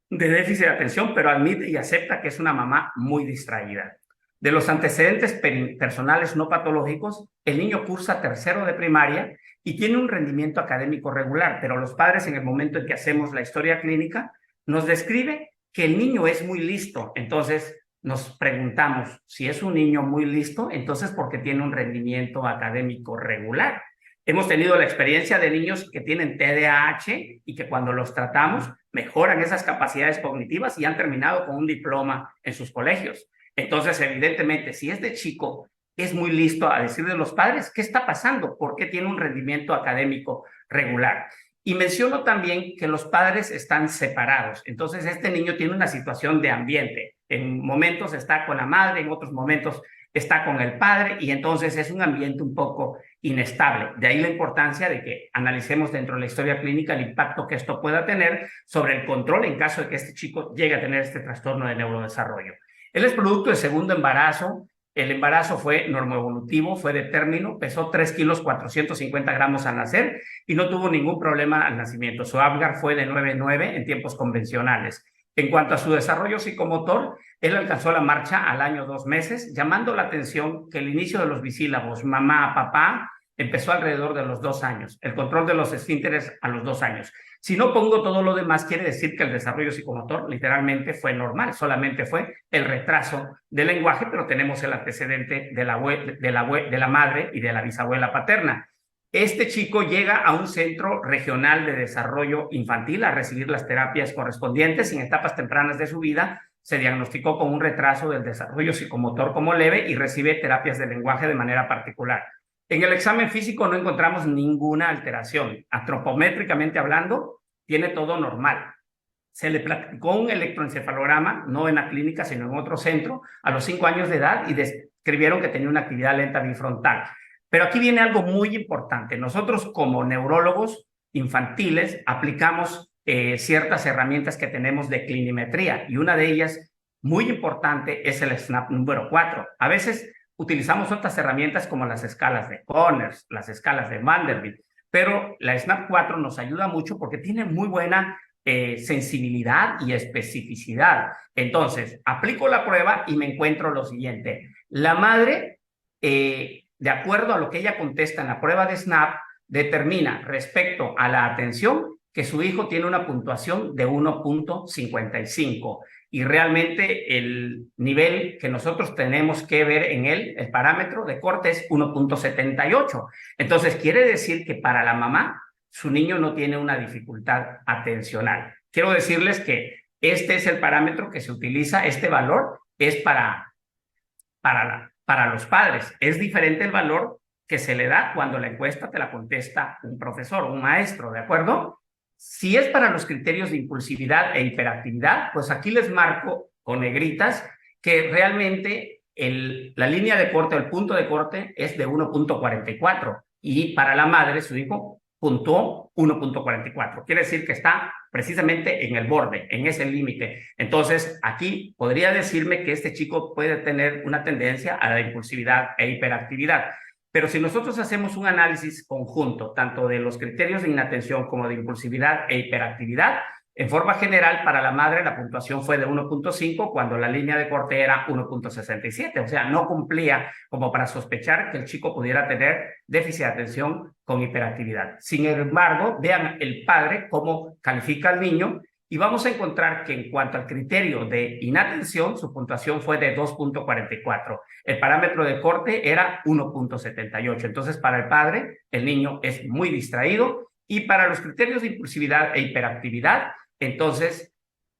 de déficit de atención, pero admite y acepta que es una mamá muy distraída. De los antecedentes personales no patológicos, el niño cursa tercero de primaria y tiene un rendimiento académico regular, pero los padres en el momento en que hacemos la historia clínica nos describe que el niño es muy listo. Entonces nos preguntamos, si es un niño muy listo, entonces ¿por qué tiene un rendimiento académico regular? Hemos tenido la experiencia de niños que tienen TDAH y que cuando los tratamos mejoran esas capacidades cognitivas y han terminado con un diploma en sus colegios. Entonces, evidentemente, si este chico es muy listo, a decir de los padres, ¿qué está pasando? ¿Por qué tiene un rendimiento académico regular? Y menciono también que los padres están separados. Entonces, este niño tiene una situación de ambiente. En momentos está con la madre, en otros momentos está con el padre, y entonces es un ambiente un poco inestable. De ahí la importancia de que analicemos dentro de la historia clínica el impacto que esto pueda tener sobre el control en caso de que este chico llegue a tener este trastorno de neurodesarrollo. Él es producto de segundo embarazo. El embarazo fue normoevolutivo, fue de término, pesó 3 kilos 450 gramos al nacer y no tuvo ningún problema al nacimiento. Su Apgar fue de 9,9 en tiempos convencionales. En cuanto a su desarrollo psicomotor, él alcanzó la marcha al año 2 meses, llamando la atención que el inicio de los bisílabos mamá, papá empezó alrededor de los 2 años, el control de los esfínteres a los 2 años. Si no pongo todo lo demás, quiere decir que el desarrollo psicomotor literalmente fue normal, solamente fue el retraso del lenguaje, pero tenemos el antecedente de la madre y de la bisabuela paterna. Este chico llega a un centro regional de desarrollo infantil a recibir las terapias correspondientes y en etapas tempranas de su vida se diagnosticó con un retraso del desarrollo psicomotor como leve y recibe terapias de lenguaje de manera particular. En el examen físico no encontramos ninguna alteración. Antropométricamente hablando, tiene todo normal. Se le practicó un electroencefalograma, no en la clínica, sino en otro centro, a los 5 años de edad y describieron que tenía una actividad lenta bifrontal. Pero aquí viene algo muy importante. Nosotros como neurólogos infantiles aplicamos ciertas herramientas que tenemos de clinimetría y una de ellas muy importante es el SNAP número 4. A veces utilizamos otras herramientas como las escalas de Conners, las escalas de Vanderbilt, pero la SNAP 4 nos ayuda mucho porque tiene muy buena sensibilidad y especificidad. Entonces, aplico la prueba y me encuentro lo siguiente. La madre, de acuerdo a lo que ella contesta en la prueba de SNAP, determina respecto a la atención que su hijo tiene una puntuación de 1.55 y realmente el nivel que nosotros tenemos que ver en él, el parámetro de corte es 1.78. Entonces, quiere decir que para la mamá, su niño no tiene una dificultad atencional. Quiero decirles que este es el parámetro que se utiliza, este valor es para los padres. Es diferente el valor que se le da cuando la encuesta te la contesta un profesor, un maestro, ¿de acuerdo? Si es para los criterios de impulsividad e hiperactividad, pues aquí les marco con negritas que realmente la línea de corte, el punto de corte es de 1.44 y para la madre, su hijo, puntuó 1.44. Quiere decir que está precisamente en el borde, en ese límite. Entonces, aquí podría decirme que este chico puede tener una tendencia a la impulsividad e hiperactividad. Pero si nosotros hacemos un análisis conjunto, tanto de los criterios de inatención como de impulsividad e hiperactividad, en forma general, para la madre la puntuación fue de 1.5 cuando la línea de corte era 1.67. O sea, no cumplía como para sospechar que el chico pudiera tener déficit de atención con hiperactividad. Sin embargo, vean el padre cómo califica al niño y vamos a encontrar que en cuanto al criterio de inatención, su puntuación fue de 2.44. El parámetro de corte era 1.78. Entonces, para el padre, el niño es muy distraído y para los criterios de impulsividad e hiperactividad, entonces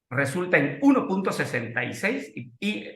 resulta en 1.66 y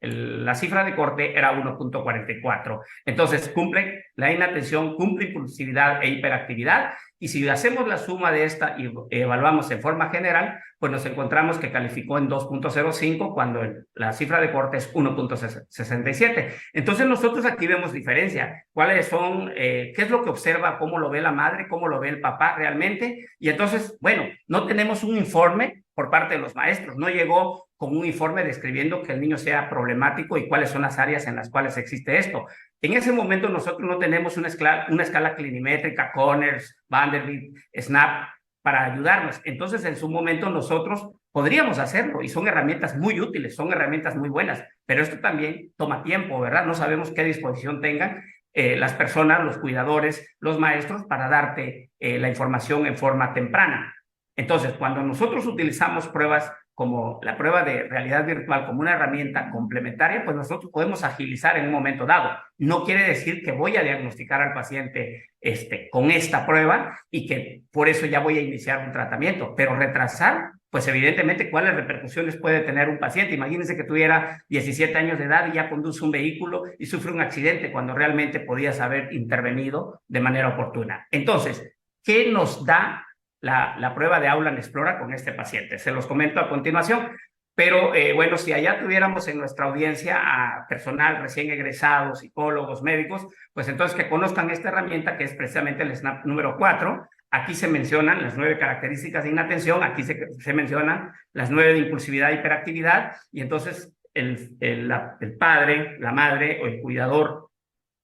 la cifra de corte era 1.44. Entonces cumple la inatención, cumple impulsividad e hiperactividad y si hacemos la suma de esta y evaluamos en forma general, pues nos encontramos que calificó en 2.05 cuando la cifra de corte es 1.67. Entonces nosotros aquí vemos diferencia. ¿Cuáles son, qué es lo que observa, cómo lo ve la madre, cómo lo ve el papá realmente? Y entonces, bueno, no tenemos un informe por parte de los maestros, no llegó con un informe describiendo que el niño sea problemático y cuáles son las áreas en las cuales existe esto. En ese momento nosotros no tenemos una escala clinimétrica, Conners, Vanderbilt, SNAP, para ayudarnos. Entonces, en su momento nosotros podríamos hacerlo y son herramientas muy útiles, son herramientas muy buenas, pero esto también toma tiempo, ¿verdad? No sabemos qué disposición tengan las personas, los cuidadores, los maestros para darte la información en forma temprana. Entonces, cuando nosotros utilizamos pruebas como la prueba de realidad virtual como una herramienta complementaria, pues nosotros podemos agilizar en un momento dado. No quiere decir que voy a diagnosticar al paciente con esta prueba y que por eso ya voy a iniciar un tratamiento, pero retrasar, pues evidentemente, ¿cuáles repercusiones puede tener un paciente? Imagínense que tuviera 17 años de edad y ya conduce un vehículo y sufre un accidente cuando realmente podías haber intervenido de manera oportuna. Entonces, ¿qué nos da la prueba de Aula Explora con este paciente? Se los comento a continuación. Pero bueno, si allá tuviéramos en nuestra audiencia a personal recién egresado, psicólogos, médicos, pues entonces que conozcan esta herramienta que es precisamente el SNAP número 4. Aquí se mencionan las 9 características de inatención, aquí se mencionan las 9 de impulsividad e hiperactividad, y entonces el padre, la madre o el cuidador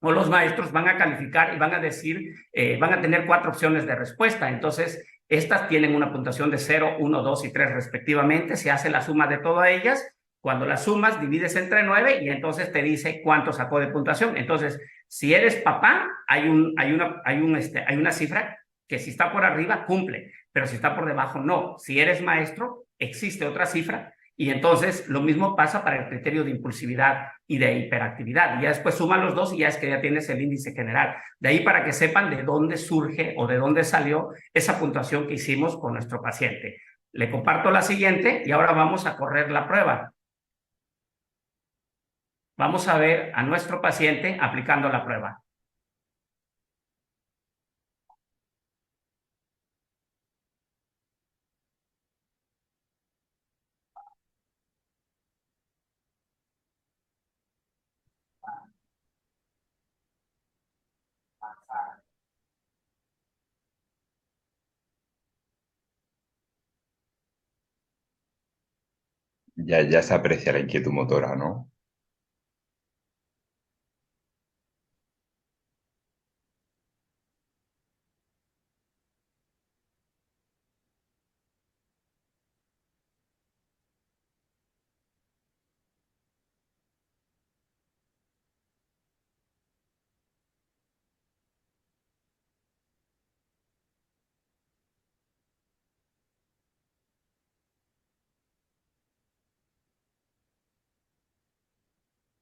o los maestros van a calificar y van a decir, van a tener 4 opciones de respuesta. Entonces, estas tienen una puntuación de 0, 1, 2 y 3 respectivamente. Se hace la suma de todas ellas. Cuando las sumas, divides entre 9 y entonces te dice cuánto sacó de puntuación. Entonces, si eres papá, hay una cifra que si está por arriba, cumple, pero si está por debajo, no. Si eres maestro, existe otra cifra. Y entonces lo mismo pasa para el criterio de impulsividad y de hiperactividad. Y ya después suma los dos y ya es que ya tienes el índice general. De ahí para que sepan de dónde surge o de dónde salió esa puntuación que hicimos con nuestro paciente. Le comparto la siguiente y ahora vamos a correr la prueba. Vamos a ver a nuestro paciente aplicando la prueba. Ya se aprecia la inquietud motora, ¿no?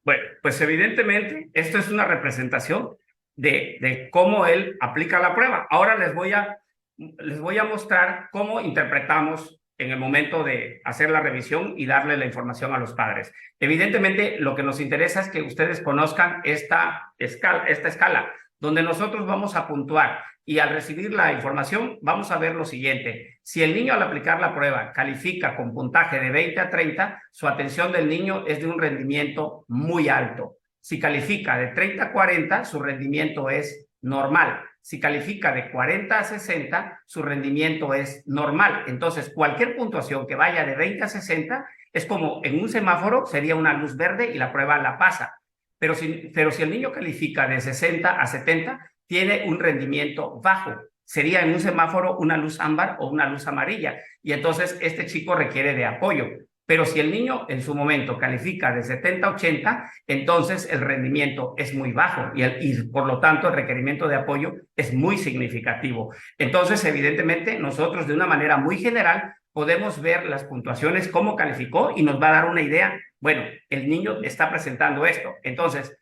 Bueno, pues evidentemente esto es una representación de cómo él aplica la prueba. Ahora les voy a mostrar cómo interpretamos en el momento de hacer la revisión y darle la información a los padres. Evidentemente, lo que nos interesa es que ustedes conozcan esta escala, donde nosotros vamos a puntuar y al recibir la información vamos a ver lo siguiente. Si el niño al aplicar la prueba califica con puntaje de 20 a 30, su atención del niño es de un rendimiento muy alto. Si califica de 30 a 40, su rendimiento es normal. Si califica de 40 a 60, su rendimiento es normal. Entonces, cualquier puntuación que vaya de 20 a 60 es como en un semáforo, sería una luz verde y la prueba la pasa. Pero si el niño califica de 60 a 70, tiene un rendimiento bajo. Sería en un semáforo una luz ámbar o una luz amarilla. Y entonces este chico requiere de apoyo. Pero si el niño en su momento califica de 70 a 80, entonces el rendimiento es muy bajo y por lo tanto el requerimiento de apoyo es muy significativo. Entonces, evidentemente, nosotros de una manera muy general podemos ver las puntuaciones, cómo calificó y nos va a dar una idea. Bueno, el niño está presentando esto. Entonces,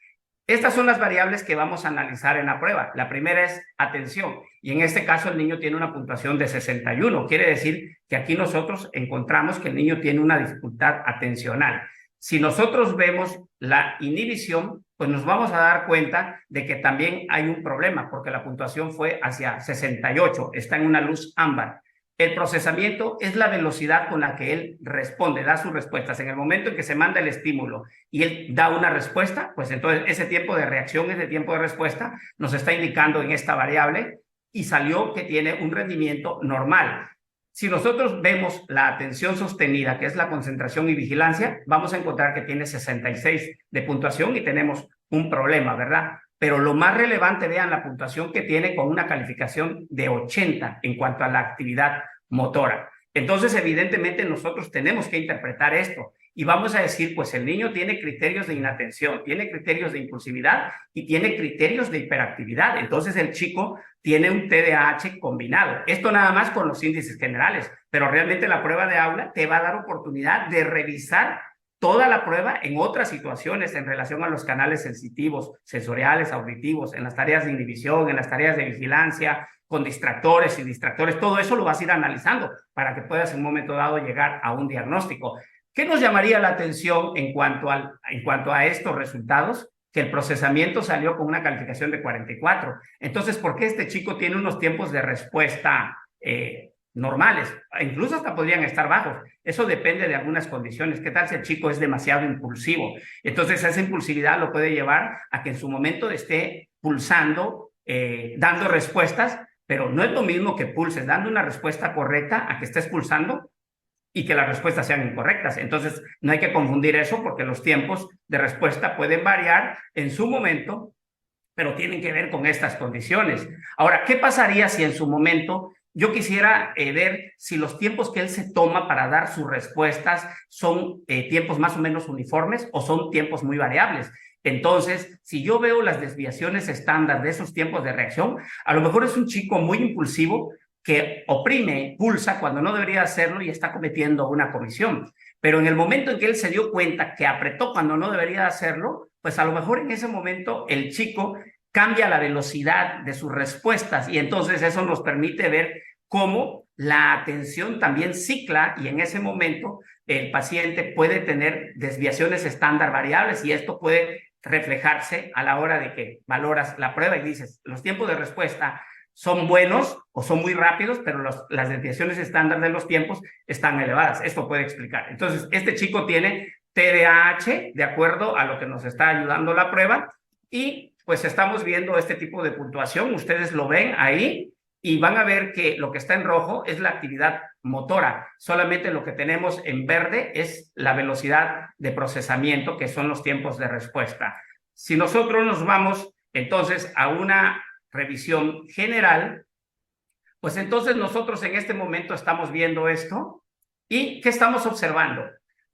estas son las variables que vamos a analizar en la prueba. La primera es atención, y en este caso el niño tiene una puntuación de 61. Quiere decir que aquí nosotros encontramos que el niño tiene una dificultad atencional. Si nosotros vemos la inhibición, pues nos vamos a dar cuenta de que también hay un problema, porque la puntuación fue hacia 68, está en una luz ámbar. El procesamiento es la velocidad con la que él responde, da sus respuestas. En el momento en que se manda el estímulo y él da una respuesta, pues entonces ese tiempo de reacción, ese tiempo de respuesta, nos está indicando en esta variable y salió que tiene un rendimiento normal. Si nosotros vemos la atención sostenida, que es la concentración y vigilancia, vamos a encontrar que tiene 66 de puntuación y tenemos un problema, ¿verdad? Pero lo más relevante, vean la puntuación que tiene con una calificación de 80 en cuanto a la actividad motora. Entonces, evidentemente, nosotros tenemos que interpretar esto y vamos a decir, pues el niño tiene criterios de inatención, tiene criterios de impulsividad y tiene criterios de hiperactividad. Entonces, el chico tiene un TDAH combinado. Esto nada más con los índices generales, pero realmente la prueba de aula te va a dar oportunidad de revisar toda la prueba en otras situaciones en relación a los canales sensitivos, sensoriales, auditivos, en las tareas de inhibición, en las tareas de vigilancia, con distractores y distractores. Todo eso lo vas a ir analizando para que puedas en un momento dado llegar a un diagnóstico. ¿Qué nos llamaría la atención en cuanto a estos resultados? Que el procesamiento salió con una calificación de 44. Entonces, ¿por qué este chico tiene unos tiempos de respuesta normales, incluso hasta podrían estar bajos. Eso depende de algunas condiciones. ¿Qué tal si el chico es demasiado impulsivo? Entonces esa impulsividad lo puede llevar a que en su momento esté pulsando, dando respuestas, pero no es lo mismo que pulses dando una respuesta correcta a que estés pulsando y que las respuestas sean incorrectas. Entonces no hay que confundir eso, porque los tiempos de respuesta pueden variar en su momento, pero tienen que ver con estas condiciones. Ahora, ¿qué pasaría si en su momento yo quisiera ver si los tiempos que él se toma para dar sus respuestas son tiempos más o menos uniformes o son tiempos muy variables? Entonces, si yo veo las desviaciones estándar de esos tiempos de reacción, a lo mejor es un chico muy impulsivo que oprime, pulsa cuando no debería hacerlo y está cometiendo una comisión. Pero en el momento en que él se dio cuenta que apretó cuando no debería hacerlo, pues a lo mejor en ese momento el chico cambia la velocidad de sus respuestas y entonces eso nos permite ver cómo la atención también cicla y en ese momento el paciente puede tener desviaciones estándar variables y esto puede reflejarse a la hora de que valoras la prueba y dices, los tiempos de respuesta son buenos o son muy rápidos, pero las desviaciones estándar de los tiempos están elevadas. Esto puede explicar. Entonces, este chico tiene TDAH, de acuerdo a lo que nos está ayudando la prueba, y pues estamos viendo este tipo de puntuación. Ustedes lo ven ahí y van a ver que lo que está en rojo es la actividad motora. Solamente lo que tenemos en verde es la velocidad de procesamiento, que son los tiempos de respuesta. Si nosotros nos vamos entonces a una revisión general, pues entonces nosotros en este momento estamos viendo esto y ¿qué estamos observando?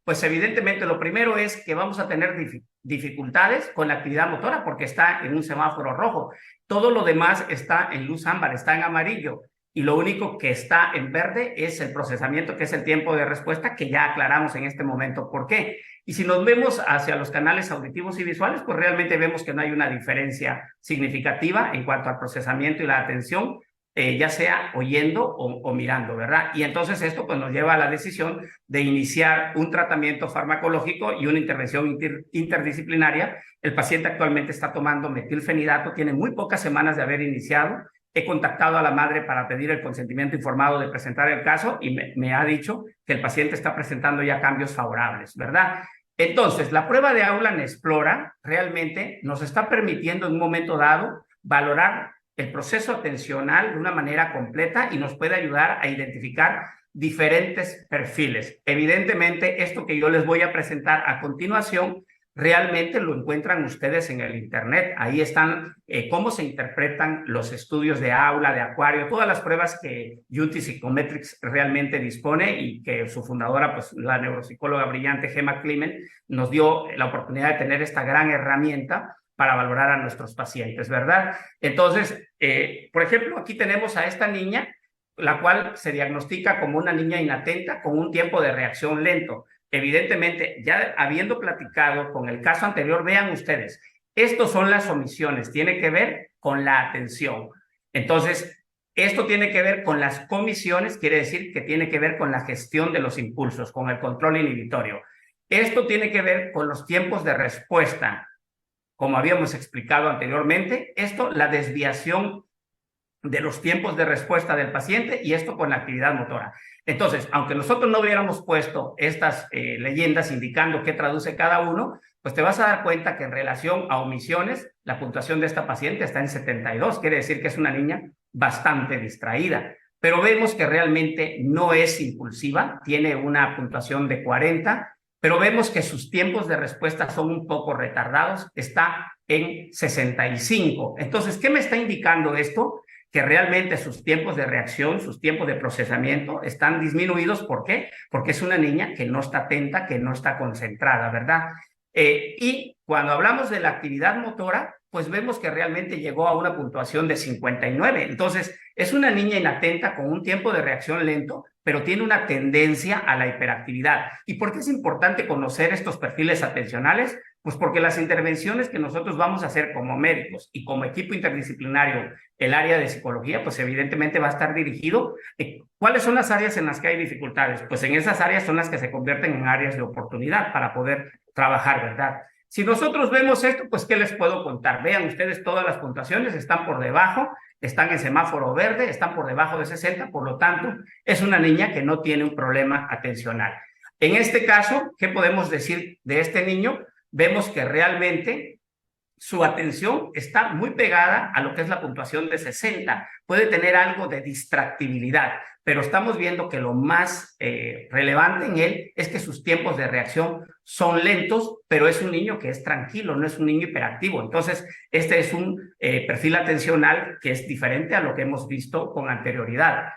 Pues evidentemente lo primero es que vamos a tener dificultades con la actividad motora porque está en un semáforo rojo. Todo lo demás está en luz ámbar, está en amarillo y lo único que está en verde es el procesamiento, que es el tiempo de respuesta, que ya aclaramos en este momento por qué. Y si nos vemos hacia los canales auditivos y visuales, pues realmente vemos que no hay una diferencia significativa en cuanto al procesamiento y la atención, ya sea oyendo o mirando, ¿verdad? Y entonces esto pues nos lleva a la decisión de iniciar un tratamiento farmacológico y una intervención interdisciplinaria. El paciente actualmente está tomando metilfenidato, tiene muy pocas semanas de haber iniciado. He contactado a la madre para pedir el consentimiento informado de presentar el caso y me ha dicho que el paciente está presentando ya cambios favorables, ¿verdad? Entonces, la prueba de Aula Explora realmente nos está permitiendo en un momento dado valorar el proceso atencional de una manera completa y nos puede ayudar a identificar diferentes perfiles. Evidentemente, esto que yo les voy a presentar a continuación realmente lo encuentran ustedes en el internet. Ahí están cómo se interpretan los estudios de aula, de acuario, todas las pruebas que UT Psychometrics realmente dispone y que su fundadora, pues la neuropsicóloga brillante Gemma Clement, nos dio la oportunidad de tener esta gran herramienta para valorar a nuestros pacientes, ¿verdad? Entonces, por ejemplo, aquí tenemos a esta niña, la cual se diagnostica como una niña inatenta con un tiempo de reacción lento. Evidentemente, ya habiendo platicado con el caso anterior, vean ustedes, estos son las omisiones, tiene que ver con la atención. Entonces, esto tiene que ver con las comisiones, quiere decir que tiene que ver con la gestión de los impulsos, con el control inhibitorio. Esto tiene que ver con los tiempos de respuesta, como habíamos explicado anteriormente. Esto, la desviación de los tiempos de respuesta del paciente y esto con la actividad motora. Entonces, aunque nosotros no hubiéramos puesto estas leyendas indicando qué traduce cada uno, pues te vas a dar cuenta que en relación a omisiones, la puntuación de esta paciente está en 72, quiere decir que es una niña bastante distraída, pero vemos que realmente no es impulsiva, tiene una puntuación de 40, pero vemos que sus tiempos de respuesta son un poco retardados, está en 65. Entonces, ¿qué me está indicando esto? Que realmente sus tiempos de reacción, sus tiempos de procesamiento están disminuidos. ¿Por qué? Porque es una niña que no está atenta, que no está concentrada, ¿verdad? Y cuando hablamos de la actividad motora, pues vemos que realmente llegó a una puntuación de 59. Entonces, es una niña inatenta con un tiempo de reacción lento, pero tiene una tendencia a la hiperactividad. ¿Y por qué es importante conocer estos perfiles atencionales? Pues porque las intervenciones que nosotros vamos a hacer como médicos y como equipo interdisciplinario, el área de psicología, pues evidentemente va a estar dirigido. ¿Cuáles son las áreas en las que hay dificultades? Pues en esas áreas son las que se convierten en áreas de oportunidad para poder trabajar, ¿verdad? Si nosotros vemos esto, pues, ¿qué les puedo contar? Vean ustedes, todas las puntuaciones están por debajo, están en semáforo verde, están por debajo de 60, por lo tanto, es una niña que no tiene un problema atencional. En este caso, ¿qué podemos decir de este niño? Vemos que realmente su atención está muy pegada a lo que es la puntuación de 60. Puede tener algo de distractibilidad, pero estamos viendo que lo más relevante en él es que sus tiempos de reacción son lentos, pero es un niño que es tranquilo, no es un niño hiperactivo. Entonces, este es un perfil atencional que es diferente a lo que hemos visto con anterioridad.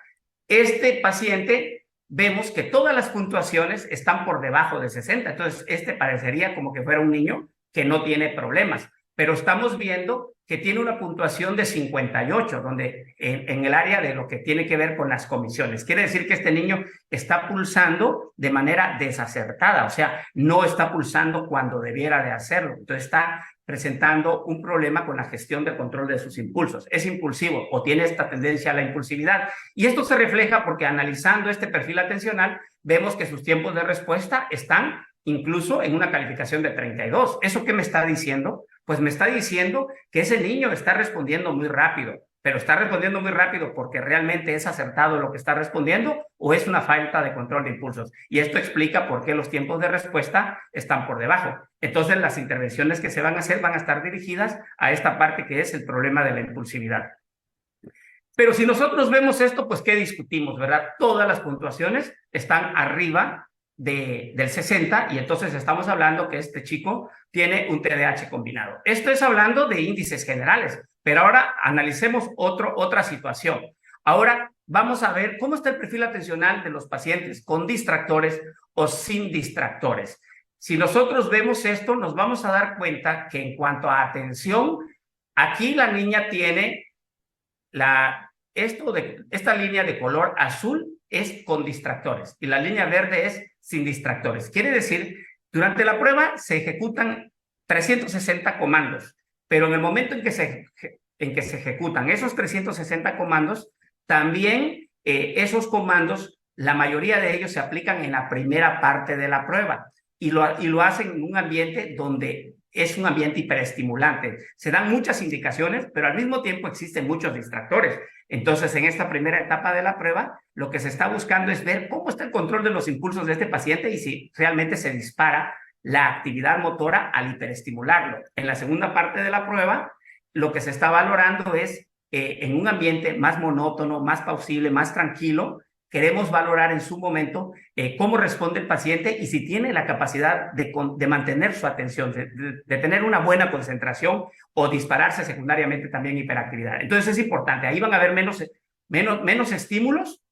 Este paciente, vemos que todas las puntuaciones están por debajo de 60. Entonces, este parecería como que fuera un niño que no tiene problemas, pero estamos viendo que tiene una puntuación de 58, donde en el área de lo que tiene que ver con las comisiones. Quiere decir que este niño está pulsando de manera desacertada, o sea, no está pulsando cuando debiera de hacerlo. Entonces está presentando un problema con la gestión del control de sus impulsos. Es impulsivo o tiene esta tendencia a la impulsividad. Y esto se refleja porque analizando este perfil atencional, vemos que sus tiempos de respuesta están incluso en una calificación de 32. ¿Eso qué me está diciendo? Pues me está diciendo que ese niño está respondiendo muy rápido, pero está respondiendo muy rápido porque realmente es acertado lo que está respondiendo o es una falta de control de impulsos. Y esto explica por qué los tiempos de respuesta están por debajo. Entonces, las intervenciones que se van a hacer van a estar dirigidas a esta parte que es el problema de la impulsividad. Pero si nosotros vemos esto, pues, ¿qué discutimos, verdad? Todas las puntuaciones están arriba del 60 y entonces estamos hablando que este chico tiene un TDAH combinado. Esto es hablando de índices generales, pero ahora analicemos otra situación. Ahora vamos a ver cómo está el perfil atencional de los pacientes con distractores o sin distractores. Si nosotros vemos esto, nos vamos a dar cuenta que en cuanto a atención, aquí la niña tiene esta línea de color azul es con distractores y la línea verde es sin distractores. Quiere decir, durante la prueba se ejecutan 360 comandos, pero en el momento en que se ejecutan esos 360 comandos, también esos comandos, la mayoría de ellos se aplican en la primera parte de la prueba y lo hacen en un ambiente donde es un ambiente hiperestimulante. Se dan muchas indicaciones, pero al mismo tiempo existen muchos distractores. Entonces, en esta primera etapa de la prueba, lo que se está buscando es ver cómo está el control de los impulsos de este paciente y si realmente se dispara la actividad motora al hiperestimularlo. En la segunda parte de la prueba, lo que se está valorando es, en un ambiente más monótono, más pausible, más tranquilo, queremos valorar en su momento cómo responde el paciente y si tiene la capacidad de mantener su atención, de tener una buena concentración o dispararse secundariamente también hiperactividad. Entonces es importante, ahí van a haber menos estímulos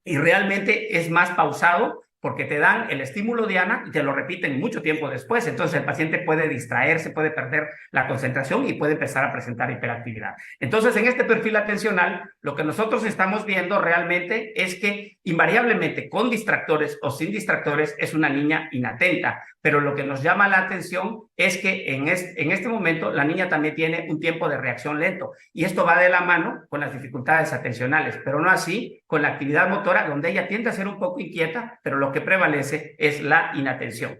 y realmente es más pausado porque te dan el estímulo diana y te lo repiten mucho tiempo después. Entonces el paciente puede distraerse, puede perder la concentración y puede empezar a presentar hiperactividad. Entonces, en este perfil atencional, lo que nosotros estamos viendo realmente es que invariablemente con distractores o sin distractores es una niña inatenta, pero lo que nos llama la atención es que en este momento la niña también tiene un tiempo de reacción lento y esto va de la mano con las dificultades atencionales, pero no así con la actividad motora, donde ella tiende a ser un poco inquieta, pero lo que prevalece es la inatención.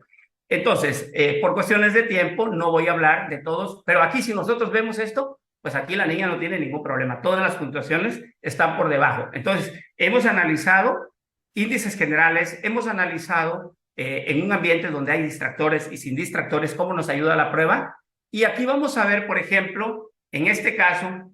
Entonces, por cuestiones de tiempo, no voy a hablar de todos, pero aquí si nosotros vemos esto, pues aquí la niña no tiene ningún problema. Todas las puntuaciones están por debajo. Entonces, hemos analizado índices generales, hemos analizado en un ambiente donde hay distractores y sin distractores, cómo nos ayuda la prueba. Y aquí vamos a ver, por ejemplo, en este caso,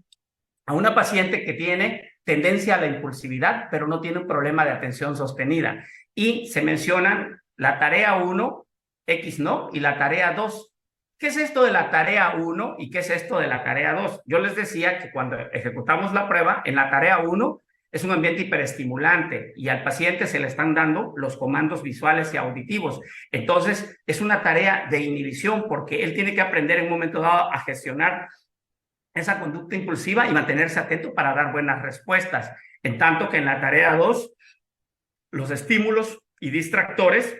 a una paciente que tiene tendencia a la impulsividad, pero no tiene un problema de atención sostenida. Y se mencionan la tarea 1, X no, y la tarea 2. ¿Qué es esto de la tarea 1 y qué es esto de la tarea 2? Yo les decía que cuando ejecutamos la prueba, en la tarea 1 es un ambiente hiperestimulante y al paciente se le están dando los comandos visuales y auditivos. Entonces, es una tarea de inhibición porque él tiene que aprender en un momento dado a gestionar esa conducta impulsiva y mantenerse atento para dar buenas respuestas. En tanto que en la tarea 2, los estímulos y distractores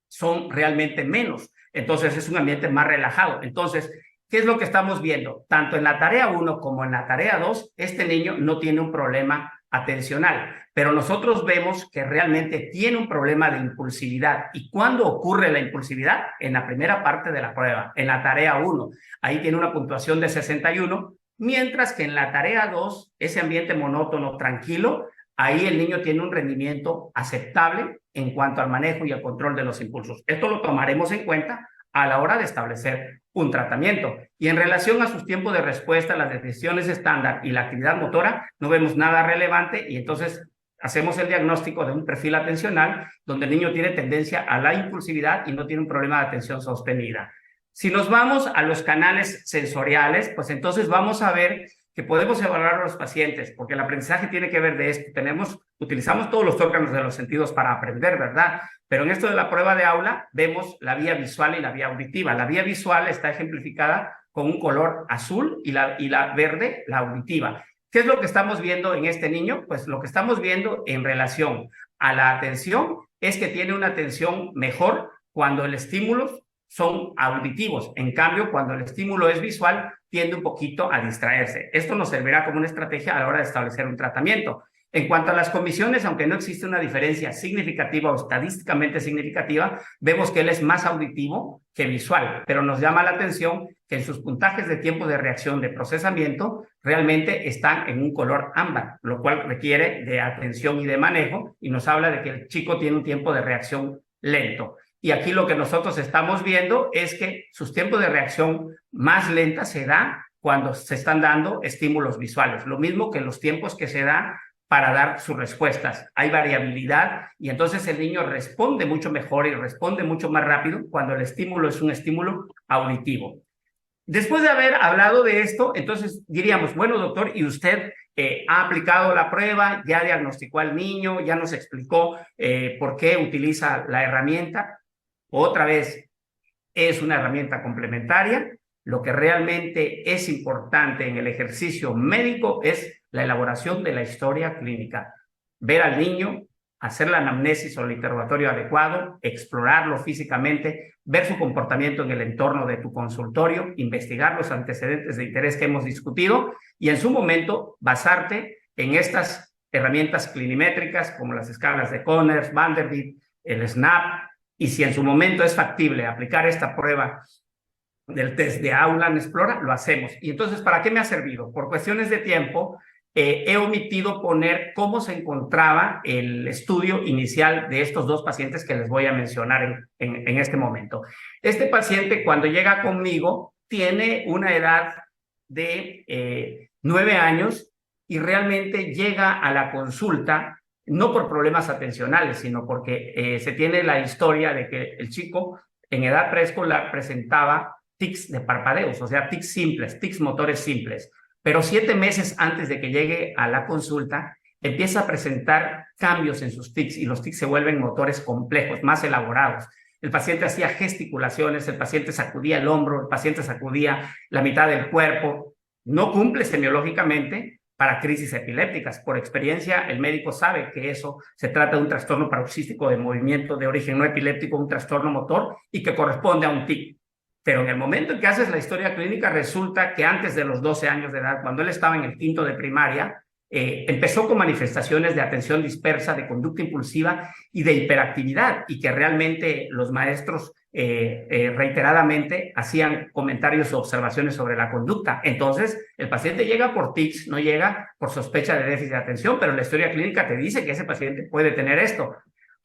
son realmente menos. Entonces, es un ambiente más relajado. Entonces, ¿qué es lo que estamos viendo? Tanto en la tarea 1 como en la tarea 2, este niño no tiene un problema atencional, pero nosotros vemos que realmente tiene un problema de impulsividad. ¿Y cuándo ocurre la impulsividad? En la primera parte de la prueba, en la tarea 1. Ahí tiene una puntuación de 61, mientras que en la tarea 2, ese ambiente monótono, tranquilo, ahí el niño tiene un rendimiento aceptable en cuanto al manejo y al control de los impulsos. Esto lo tomaremos en cuenta a la hora de establecer un tratamiento. Y en relación a sus tiempos de respuesta, las decisiones estándar y la actividad motora, no vemos nada relevante y entonces hacemos el diagnóstico de un perfil atencional donde el niño tiene tendencia a la impulsividad y no tiene un problema de atención sostenida. Si nos vamos a los canales sensoriales, pues entonces vamos a ver que podemos evaluar a los pacientes, porque el aprendizaje tiene que ver de esto. Utilizamos todos los órganos de los sentidos para aprender, ¿verdad? Pero en esto de la prueba de aula vemos la vía visual y la vía auditiva. La vía visual está ejemplificada con un color azul y la verde, la auditiva. ¿Qué es lo que estamos viendo en este niño? Pues lo que estamos viendo en relación a la atención es que tiene una atención mejor cuando el estímulo son auditivos. En cambio, cuando el estímulo es visual, tiende un poquito a distraerse. Esto nos servirá como una estrategia a la hora de establecer un tratamiento. En cuanto a las comisiones, aunque no existe una diferencia significativa o estadísticamente significativa, vemos que él es más auditivo que visual, pero nos llama la atención que en sus puntajes de tiempo de reacción de procesamiento realmente están en un color ámbar, lo cual requiere de atención y de manejo y nos habla de que el chico tiene un tiempo de reacción lento. Y aquí lo que nosotros estamos viendo es que sus tiempos de reacción más lentas se dan cuando se están dando estímulos visuales, lo mismo que los tiempos que se da para dar sus respuestas. Hay variabilidad y entonces el niño responde mucho mejor y responde mucho más rápido cuando el estímulo es un estímulo auditivo. Después de haber hablado de esto, entonces diríamos, bueno, doctor, ¿y usted ha aplicado la prueba, ya diagnosticó al niño, ya nos explicó por qué utiliza la herramienta? Otra vez, es una herramienta complementaria. Lo que realmente es importante en el ejercicio médico es la elaboración de la historia clínica. Ver al niño, hacer la anamnesis o el interrogatorio adecuado, explorarlo físicamente, ver su comportamiento en el entorno de tu consultorio, investigar los antecedentes de interés que hemos discutido y en su momento basarte en estas herramientas clinimétricas como las escalas de Conners, Vanderbilt, el SNAP, y si en su momento es factible aplicar esta prueba del test de Aula en Explora, lo hacemos. Y entonces, ¿para qué me ha servido? Por cuestiones de tiempo, he omitido poner cómo se encontraba el estudio inicial de estos dos pacientes que les voy a mencionar en este momento. Este paciente, cuando llega conmigo, tiene una edad de 9 años y realmente llega a la consulta no por problemas atencionales, sino porque se tiene la historia de que el chico en edad preescolar presentaba tics de parpadeos, o sea, tics simples, tics motores simples. Pero 7 meses antes de que llegue a la consulta, empieza a presentar cambios en sus tics y los tics se vuelven motores complejos, más elaborados. El paciente hacía gesticulaciones, el paciente sacudía el hombro, el paciente sacudía la mitad del cuerpo. No cumple semiológicamente para crisis epilépticas. Por experiencia, el médico sabe que eso se trata de un trastorno paroxístico de movimiento de origen no epiléptico, un trastorno motor y que corresponde a un tic. Pero en el momento en que haces la historia clínica, resulta que antes de los 12 años de edad, cuando él estaba en el quinto de primaria, empezó con manifestaciones de atención dispersa, de conducta impulsiva y de hiperactividad, y que realmente los maestros reiteradamente hacían comentarios o observaciones sobre la conducta. Entonces, el paciente llega por tics, no llega por sospecha de déficit de atención, pero la historia clínica te dice que ese paciente puede tener esto.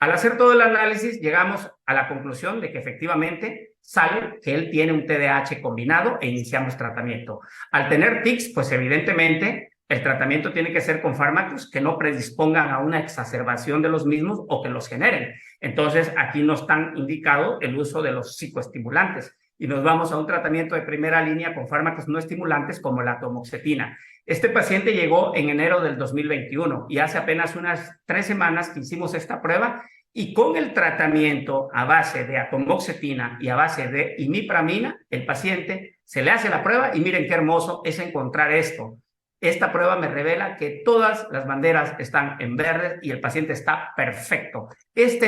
Al hacer todo el análisis, llegamos a la conclusión de que efectivamente sale que él tiene un TDAH combinado e iniciamos tratamiento. Al tener tics, pues evidentemente el tratamiento tiene que ser con fármacos que no predispongan a una exacerbación de los mismos o que los generen. Entonces, aquí no está indicado el uso de los psicoestimulantes y nos vamos a un tratamiento de primera línea con fármacos no estimulantes como la atomoxetina. Este paciente llegó en enero del 2021 y hace apenas unas 3 semanas que hicimos esta prueba y con el tratamiento a base de atomoxetina y a base de imipramina, el paciente se le hace la prueba y miren qué hermoso es encontrar esto. Esta prueba me revela que todas las banderas están en verde y el paciente está perfecto. ¿Es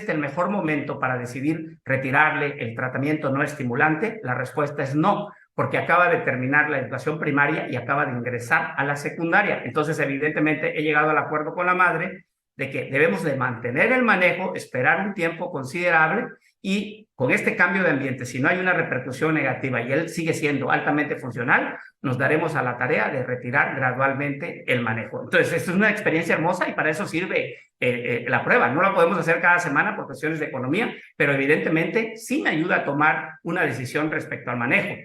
el mejor momento para decidir retirarle el tratamiento no estimulante? La respuesta es no, porque acaba de terminar la educación primaria y acaba de ingresar a la secundaria. Entonces, evidentemente, he llegado al acuerdo con la madre de que debemos de mantener el manejo, esperar un tiempo considerable y con este cambio de ambiente, si no hay una repercusión negativa y él sigue siendo altamente funcional, nos daremos a la tarea de retirar gradualmente el manejo. Entonces, esto es una experiencia hermosa y para eso sirve la prueba. No la podemos hacer cada semana por cuestiones de economía, pero evidentemente sí me ayuda a tomar una decisión respecto al manejo.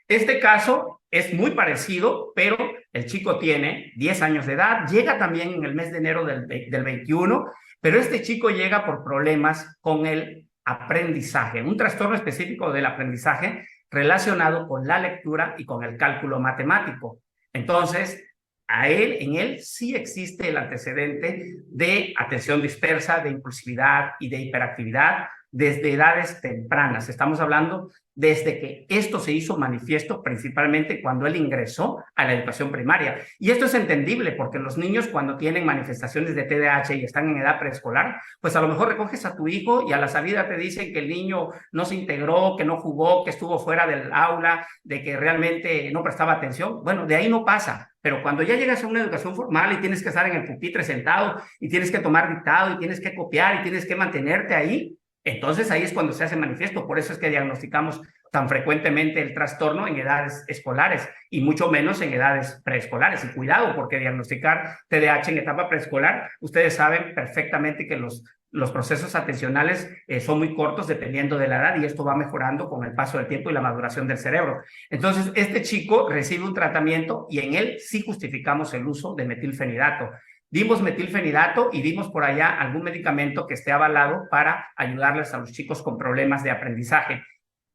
Este caso es muy parecido, pero el chico tiene 10 años de edad, llega también en el mes de enero del 21, pero este chico llega por problemas con el aprendizaje, un trastorno específico del aprendizaje relacionado con la lectura y con el cálculo matemático. Entonces, en él sí existe el antecedente de atención dispersa, de impulsividad y de hiperactividad desde edades tempranas. Estamos hablando desde que esto se hizo manifiesto principalmente cuando él ingresó a la educación primaria. Y esto es entendible porque los niños cuando tienen manifestaciones de TDAH y están en edad preescolar, pues a lo mejor recoges a tu hijo y a la salida te dicen que el niño no se integró, que no jugó, que estuvo fuera del aula, de que realmente no prestaba atención. Bueno, de ahí no pasa. Pero cuando ya llegas a una educación formal y tienes que estar en el pupitre sentado y tienes que tomar dictado y tienes que copiar y tienes que mantenerte ahí, entonces ahí es cuando se hace manifiesto. Por eso es que diagnosticamos tan frecuentemente el trastorno en edades escolares y mucho menos en edades preescolares. Y cuidado, porque diagnosticar TDAH en etapa preescolar, ustedes saben perfectamente que los procesos atencionales son muy cortos dependiendo de la edad y esto va mejorando con el paso del tiempo y la maduración del cerebro. Entonces, este chico recibe un tratamiento y en él sí justificamos el uso de metilfenidato. Dimos metilfenidato y dimos por allá algún medicamento que esté avalado para ayudarles a los chicos con problemas de aprendizaje.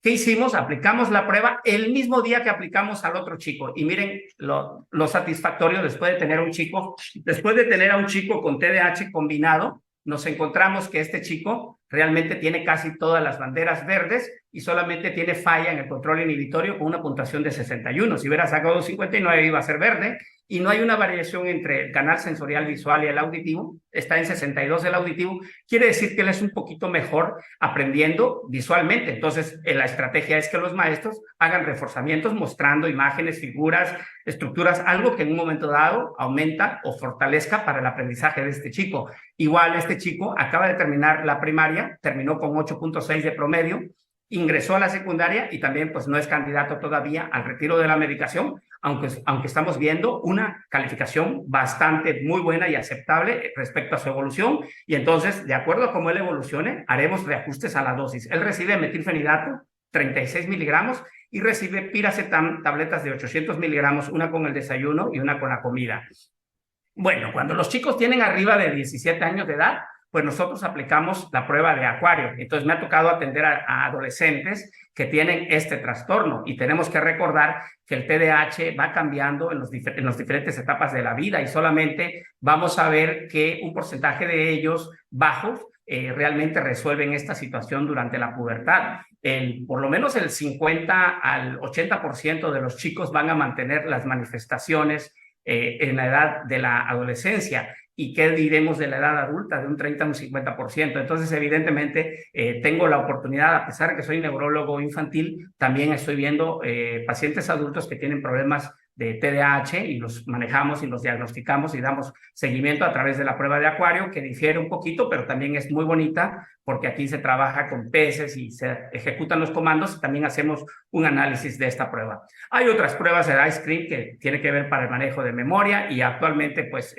¿Qué hicimos? Aplicamos la prueba el mismo día que aplicamos al otro chico. Y miren lo satisfactorio después de tener a un chico con TDAH combinado, nos encontramos que este chico realmente tiene casi todas las banderas verdes y solamente tiene falla en el control inhibitorio con una puntuación de 61. Si hubiera sacado 59 iba a ser verde y no hay una variación entre el canal sensorial visual y el auditivo. Está en 62 el auditivo. Quiere decir que él es un poquito mejor aprendiendo visualmente. Entonces, la estrategia es que los maestros hagan reforzamientos mostrando imágenes, figuras, estructuras, algo que en un momento dado aumenta o fortalezca para el aprendizaje de este chico. Igual este chico acaba de terminar la primaria, terminó con 8.6 de promedio, ingresó a la secundaria y también pues no es candidato todavía al retiro de la medicación, aunque estamos viendo una calificación bastante muy buena y aceptable respecto a su evolución y entonces, de acuerdo a cómo él evolucione, haremos reajustes a la dosis. Él recibe metilfenidato, 36 miligramos, y recibe piracetam, tabletas de 800 miligramos, una con el desayuno y una con la comida. Bueno, cuando los chicos tienen arriba de 17 años de edad, pues nosotros aplicamos la prueba de acuario. Entonces me ha tocado atender a adolescentes que tienen este trastorno y tenemos que recordar que el TDAH va cambiando en las diferentes etapas de la vida y solamente vamos a ver que un porcentaje de ellos bajos realmente resuelven esta situación durante la pubertad. Por lo menos el 50 al 80% de los chicos van a mantener las manifestaciones en la edad de la adolescencia. ¿Y qué diremos de la edad adulta? De un 30 a un 50%. Entonces, evidentemente, tengo la oportunidad, a pesar de que soy neurólogo infantil, también estoy viendo pacientes adultos que tienen problemas de TDAH y los manejamos y los diagnosticamos y damos seguimiento a través de la prueba de acuario, que difiere un poquito, pero también es muy bonita porque aquí se trabaja con peces y se ejecutan los comandos y también hacemos un análisis de esta prueba. Hay otras pruebas de Ice Cream que tiene que ver para el manejo de memoria y actualmente pues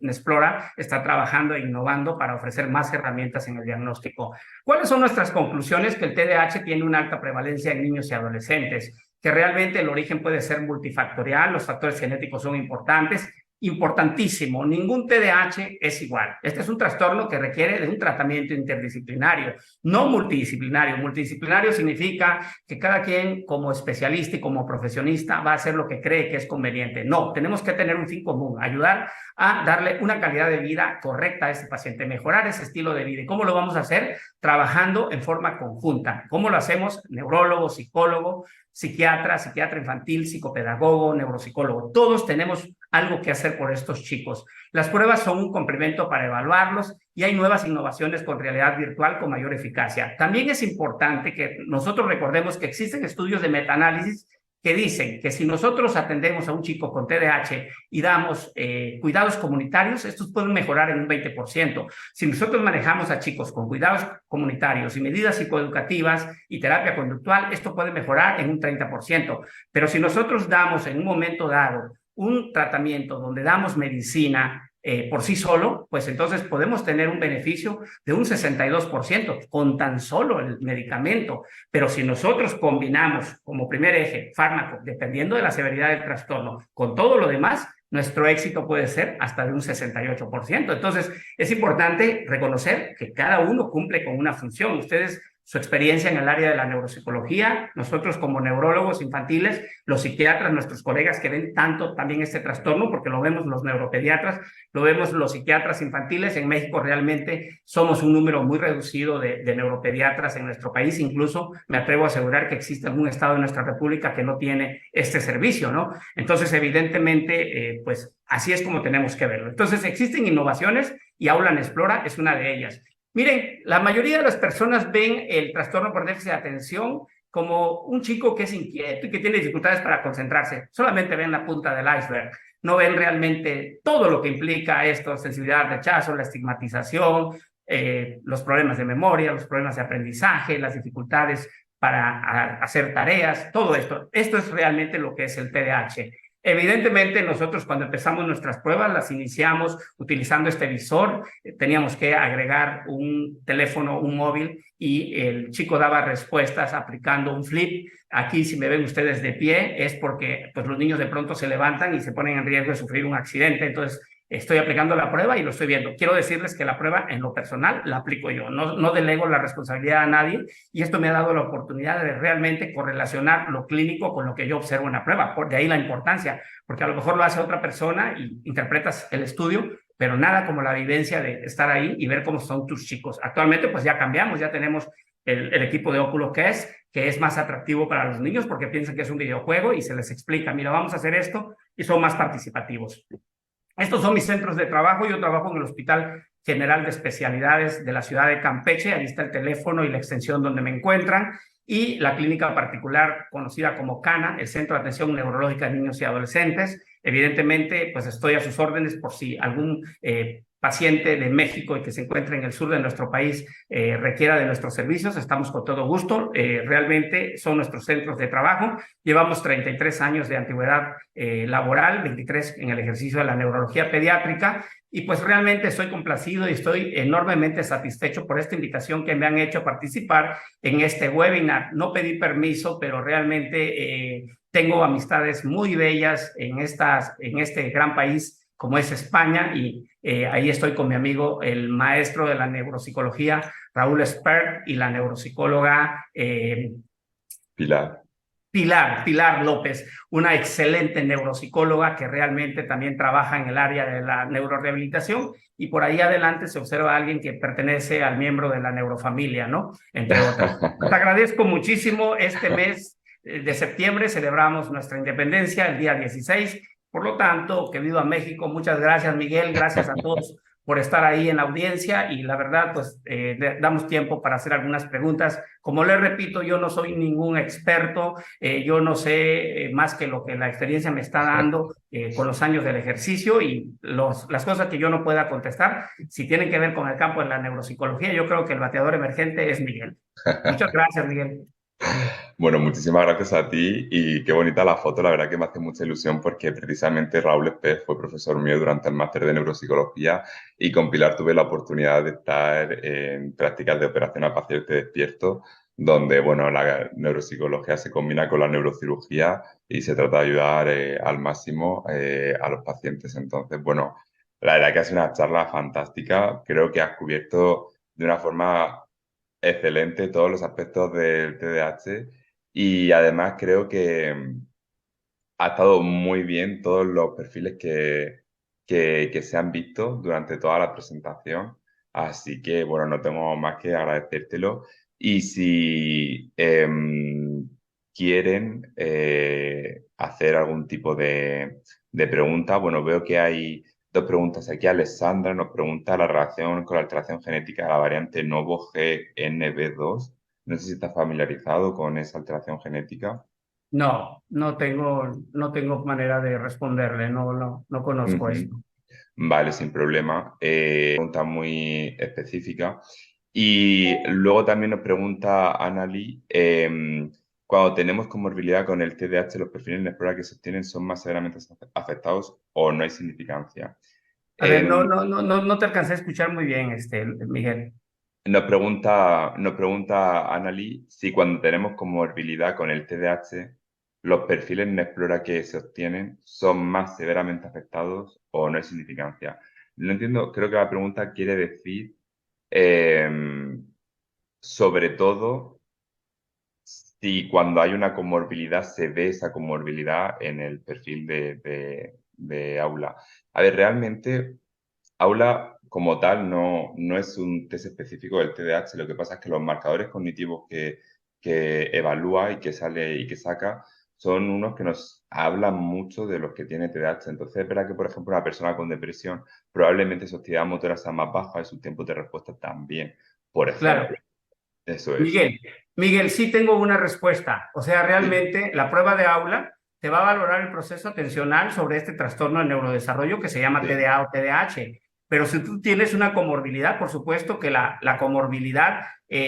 Nesplora está trabajando e innovando para ofrecer más herramientas en el diagnóstico. ¿Cuáles son nuestras conclusiones? Que el TDAH tiene una alta prevalencia en niños y adolescentes, que realmente el origen puede ser multifactorial, los factores genéticos son importantes, importantísimo, ningún TDAH es igual. Este es un trastorno que requiere de un tratamiento interdisciplinario, no multidisciplinario. Multidisciplinario significa que cada quien como especialista y como profesionista va a hacer lo que cree que es conveniente. No, tenemos que tener un fin común, ayudar a darle una calidad de vida correcta a este paciente, mejorar ese estilo de vida. ¿Y cómo lo vamos a hacer? Trabajando en forma conjunta. ¿Cómo lo hacemos? Neurólogo, psicólogo, psiquiatra infantil, psicopedagogo, neuropsicólogo. Todos tenemos algo que hacer por estos chicos. Las pruebas son un complemento para evaluarlos y hay nuevas innovaciones con realidad virtual con mayor eficacia. También es importante que nosotros recordemos que existen estudios de metaanálisis que dicen que si nosotros atendemos a un chico con TDAH y damos cuidados comunitarios, estos pueden mejorar en un 20%. Si nosotros manejamos a chicos con cuidados comunitarios y medidas psicoeducativas y terapia conductual, esto puede mejorar en un 30%. Pero si nosotros damos en un momento dado un tratamiento donde damos medicina por sí solo, pues entonces podemos tener un beneficio de un 62% con tan solo el medicamento. Pero si nosotros combinamos como primer eje fármaco, dependiendo de la severidad del trastorno, con todo lo demás, nuestro éxito puede ser hasta de un 68%. Entonces, es importante reconocer que cada uno cumple con una función. Ustedes, su experiencia en el área de la neuropsicología, nosotros como neurólogos infantiles, los psiquiatras, nuestros colegas que ven tanto también este trastorno, porque lo vemos los neuropediatras, lo vemos los psiquiatras infantiles. En México realmente somos un número muy reducido de neuropediatras en nuestro país. Incluso me atrevo a asegurar que existe algún estado de nuestra república que no tiene este servicio, ¿no? Entonces, evidentemente, pues así es como tenemos que verlo. Entonces, existen innovaciones y Aulan Explora es una de ellas. Miren, la mayoría de las personas ven el trastorno por déficit de atención como un chico que es inquieto y que tiene dificultades para concentrarse. Solamente ven la punta del iceberg. No ven realmente todo lo que implica esto: sensibilidad al rechazo, la estigmatización, los problemas de memoria, los problemas de aprendizaje, las dificultades para hacer tareas, todo esto. Esto es realmente lo que es el TDAH. Evidentemente, nosotros cuando empezamos nuestras pruebas las iniciamos utilizando este visor. Teníamos que agregar un teléfono, un móvil, y el chico daba respuestas aplicando un flip. Aquí, si me ven ustedes de pie, es porque pues, los niños de pronto se levantan y se ponen en riesgo de sufrir un accidente. Entonces, estoy aplicando la prueba y lo estoy viendo. Quiero decirles que la prueba, en lo personal, la aplico yo. No delego la responsabilidad a nadie, y esto me ha dado la oportunidad de realmente correlacionar lo clínico con lo que yo observo en la prueba. De ahí la importancia, porque a lo mejor lo hace otra persona y interpretas el estudio, pero nada como la vivencia de estar ahí y ver cómo son tus chicos. Actualmente, pues ya cambiamos, ya tenemos el equipo de Oculus que es más atractivo para los niños porque piensan que es un videojuego y se les explica, mira, vamos a hacer esto, y son más participativos. Estos son mis centros de trabajo. Yo trabajo en el Hospital General de Especialidades de la ciudad de Campeche. Ahí está el teléfono y la extensión donde me encuentran. Y la clínica particular conocida como CANA, el Centro de Atención Neurológica de Niños y Adolescentes. Evidentemente, pues estoy a sus órdenes por si algún paciente de México y que se encuentre en el sur de nuestro país requiera de nuestros servicios. Estamos con todo gusto. Realmente son nuestros centros de trabajo. Llevamos 33 años de antigüedad laboral, 23 en el ejercicio de la neurología pediátrica, y pues realmente estoy complacido y estoy enormemente satisfecho por esta invitación que me han hecho a participar en este webinar. No pedí permiso, pero realmente tengo amistades muy bellas en este gran país como es España, y ahí estoy con mi amigo, el maestro de la neuropsicología, Raúl Espert, y la neuropsicóloga Pilar. Pilar López, una excelente neuropsicóloga que realmente también trabaja en el área de la neurorehabilitación, y por ahí adelante se observa a alguien que pertenece al miembro de la neurofamilia, ¿no? Entre otras. Te agradezco muchísimo. Este mes de septiembre celebramos nuestra independencia, el día 16. Por lo tanto, que viva México. Muchas gracias, Miguel. Gracias a todos por estar ahí en la audiencia, y la verdad, pues damos tiempo para hacer algunas preguntas. Como les repito, yo no soy ningún experto, yo no sé más que lo que la experiencia me está dando con los años del ejercicio, y las cosas que yo no pueda contestar, si tienen que ver con el campo de la neuropsicología, yo creo que el bateador emergente es Miguel. Muchas gracias, Miguel. Bueno, muchísimas gracias a ti y qué bonita la foto, la verdad que me hace mucha ilusión porque precisamente Raúl Espés fue profesor mío durante el máster de neuropsicología, y con Pilar tuve la oportunidad de estar en prácticas de operación a paciente despierto, donde, bueno, la neuropsicología se combina con la neurocirugía y se trata de ayudar al máximo a los pacientes. Entonces, bueno, la verdad que ha sido una charla fantástica, creo que has cubierto de una forma excelente todos los aspectos del TDAH, y además creo que ha estado muy bien todos los perfiles que se han visto durante toda la presentación. Así que, bueno, no tengo más que agradecértelo. Y si quieren hacer algún tipo de preguntas. Bueno, veo que hay dos preguntas aquí. Alessandra nos pregunta la relación con la alteración genética de la variante Novo GNB2. No sé si estás familiarizado con esa alteración genética. No, no tengo manera de responderle, no conozco Ujú. esto. Vale, sin problema. Pregunta muy específica. Y luego también nos pregunta Anali, cuando tenemos comorbilidad con el TDAH, ¿los perfiles de explora que se obtienen son más severamente afectados o no hay significancia? A ver, no, Em, no, no, no, no te alcancé a escuchar muy bien, Miguel. nos pregunta Anali si cuando tenemos comorbilidad con el TDAH, los perfiles en explora que se obtienen son más severamente afectados o no hay significancia. No entiendo, creo que la pregunta quiere decir sobre todo si cuando hay una comorbilidad se ve esa comorbilidad en el perfil de aula. A ver, realmente aula como tal no es un test específico del TDAH, lo que pasa es que los marcadores cognitivos que evalúa y que sale y que saca son unos que nos hablan mucho de los que tiene TDAH. Entonces es verdad que, por ejemplo, una persona con depresión probablemente su actividad motora sea más baja y su tiempo de respuesta también, por ejemplo. Claro, Eso es. Miguel, sí tengo una respuesta. O sea, Sí, realmente la prueba de aula te va a valorar el proceso atencional sobre este trastorno de neurodesarrollo que se llama sí. TDA o TDAH. Pero si tú tienes una comorbilidad, por supuesto que la comorbilidad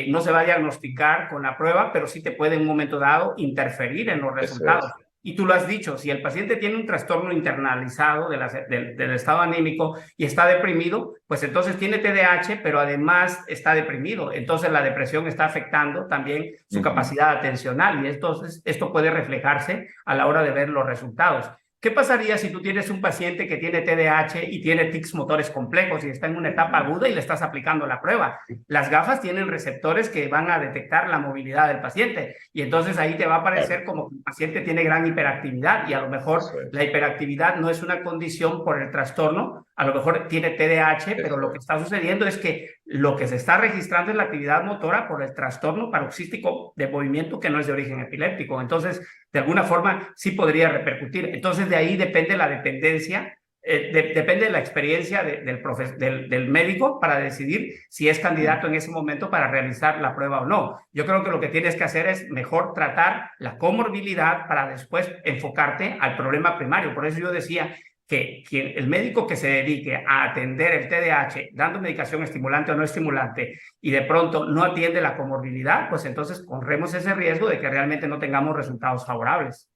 no se va a diagnosticar con la prueba, pero sí te puede en un momento dado interferir en los Eso resultados. es. Y tú lo has dicho, si el paciente tiene un trastorno internalizado del estado anímico y está deprimido, pues entonces tiene TDAH, pero además está deprimido. Entonces la depresión está afectando también su Ujú. capacidad atencional y entonces esto puede reflejarse a la hora de ver los resultados. ¿Qué pasaría si tú tienes un paciente que tiene TDAH y tiene tics motores complejos y está en una etapa Ujú. aguda y le estás aplicando la prueba? Las gafas tienen receptores que van a detectar la movilidad del paciente y entonces ahí te va a Claro, aparecer como que el paciente tiene gran hiperactividad y a lo mejor eso la es. hiperactividad no es una condición por el trastorno, a lo mejor tiene TDAH, pero Eso lo que es. está sucediendo es que lo que se está registrando es la actividad motora por el trastorno paroxístico de movimiento que no es de origen epiléptico. Entonces, de alguna forma, sí podría repercutir. Entonces, de ahí depende la dependencia, depende de la experiencia del médico para decidir si es Ujú. candidato en ese momento para realizar la prueba o no. Yo creo que lo que tienes que hacer es mejor tratar la comorbilidad para después enfocarte al problema primario. Por eso yo decía que el médico que se dedique a atender el TDAH dando medicación estimulante o no estimulante y de pronto no atiende la comorbilidad, pues entonces corremos ese riesgo de que realmente no tengamos resultados favorables.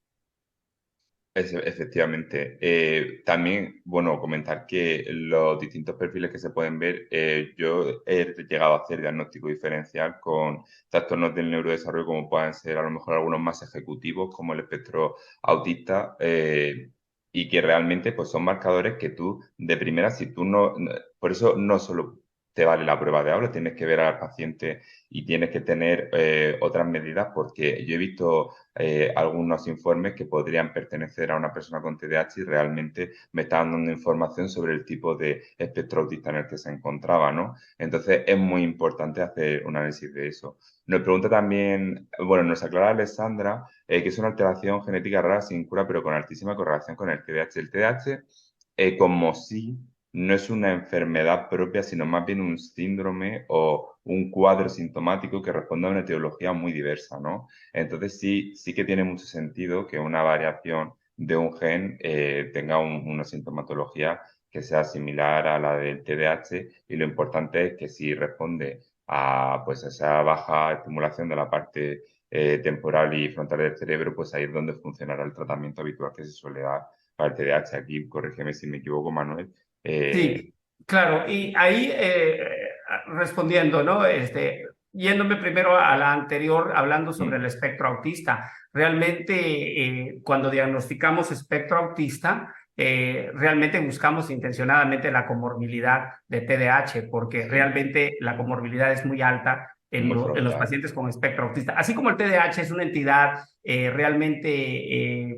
Efectivamente. También, bueno, comentar que los distintos perfiles que se pueden ver, yo he llegado a hacer diagnóstico diferencial con trastornos del neurodesarrollo, como pueden ser a lo mejor algunos más ejecutivos, como el espectro autista, y que realmente pues, son marcadores que tú, de primera, si tú por eso no solo te vale la prueba de aula, tienes que ver al paciente y tienes que tener otras medidas, porque yo he visto algunos informes que podrían pertenecer a una persona con TDAH y realmente me estaban dando información sobre el tipo de espectro autista en el que se encontraba, ¿no? Entonces es muy importante hacer un análisis de eso. Nos pregunta también, bueno, nos aclara Alessandra que es una alteración genética rara sin cura, pero con altísima correlación con el TDAH. El TDAH, como sí, no es una enfermedad propia, sino más bien un síndrome o un cuadro sintomático que responde a una etiología muy diversa, ¿no? Entonces sí que tiene mucho sentido que una variación de un gen tenga una sintomatología que sea similar a la del TDAH y lo importante es que si responde a pues, esa baja estimulación de la parte temporal y frontal del cerebro, pues ahí es donde funcionará el tratamiento habitual que se suele dar para el TDAH. Aquí, corrígeme si me equivoco, Manuel. Eh, Sí, claro, y ahí respondiendo, ¿no? Yéndome primero a la anterior, hablando sobre el mm, espectro autista. Realmente, cuando diagnosticamos espectro autista, realmente buscamos intencionadamente la comorbilidad de TDAH, porque sí, realmente la comorbilidad es muy alta muy en los frontal. pacientes con espectro autista. Así como el TDAH es una entidad realmente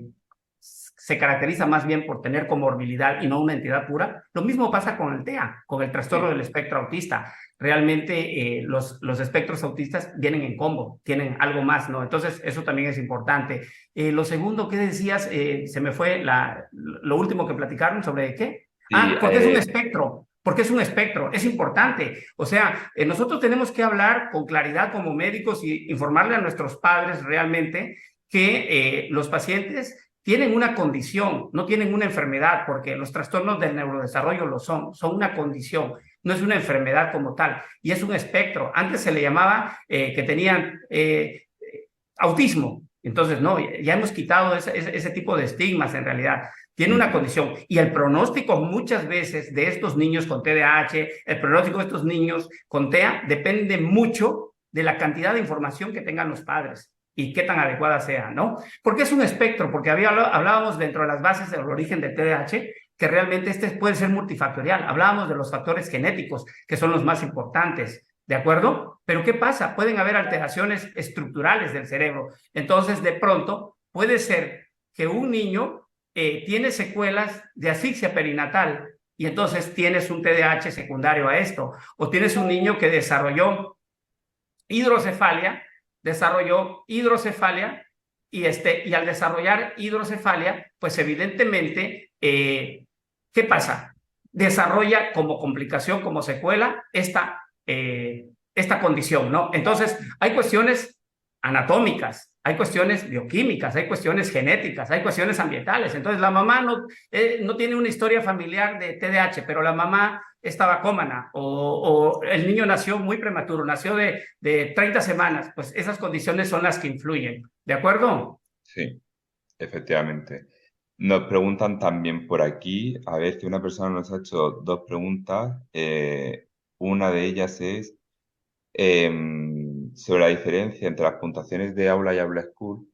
se caracteriza más bien por tener comorbilidad y no una entidad pura. Lo mismo pasa con el TEA, con el trastorno sí. del espectro autista. Realmente los espectros autistas vienen en combo, tienen algo más, ¿no? Entonces, eso también es importante. Lo segundo que decías, se me fue lo último que platicaron sobre qué. Sí, Porque es un espectro. Porque es un espectro, es importante. O sea, nosotros tenemos que hablar con claridad como médicos y informarle a nuestros padres realmente que los pacientes tienen una condición, no tienen una enfermedad, porque los trastornos del neurodesarrollo lo son una condición, no es una enfermedad como tal, y es un espectro. Antes se le llamaba que tenían autismo, entonces no, ya hemos quitado ese tipo de estigmas en realidad. Tiene una ujú, condición y el pronóstico muchas veces de estos niños con TDAH, el pronóstico de estos niños con TEA depende mucho de la cantidad de información que tengan los padres y qué tan adecuada sea, ¿no? Porque es un espectro, porque hablábamos dentro de las bases del origen del TDAH que realmente este puede ser multifactorial. Hablábamos de los factores genéticos, que son los más importantes, ¿de acuerdo? Pero ¿qué pasa? Pueden haber alteraciones estructurales del cerebro. Entonces, de pronto, puede ser que un niño tiene secuelas de asfixia perinatal y entonces tienes un TDAH secundario a esto, o tienes un niño que hidrocefalia, desarrolló hidrocefalia y al desarrollar hidrocefalia, pues evidentemente, ¿qué pasa? Desarrolla como complicación, como secuela, esta condición, ¿no? Entonces, hay cuestiones anatómicas, hay cuestiones bioquímicas, hay cuestiones genéticas, hay cuestiones ambientales. Entonces, la mamá no tiene una historia familiar de TDAH, pero la mamá estaba cómana o el niño nació muy prematuro, nació de 30 semanas, pues esas condiciones son las que influyen, ¿de acuerdo? sí, efectivamente. Nos preguntan también por aquí, a ver, que una persona nos ha hecho dos preguntas. Una de ellas es sobre la diferencia entre las puntuaciones de aula y aula school.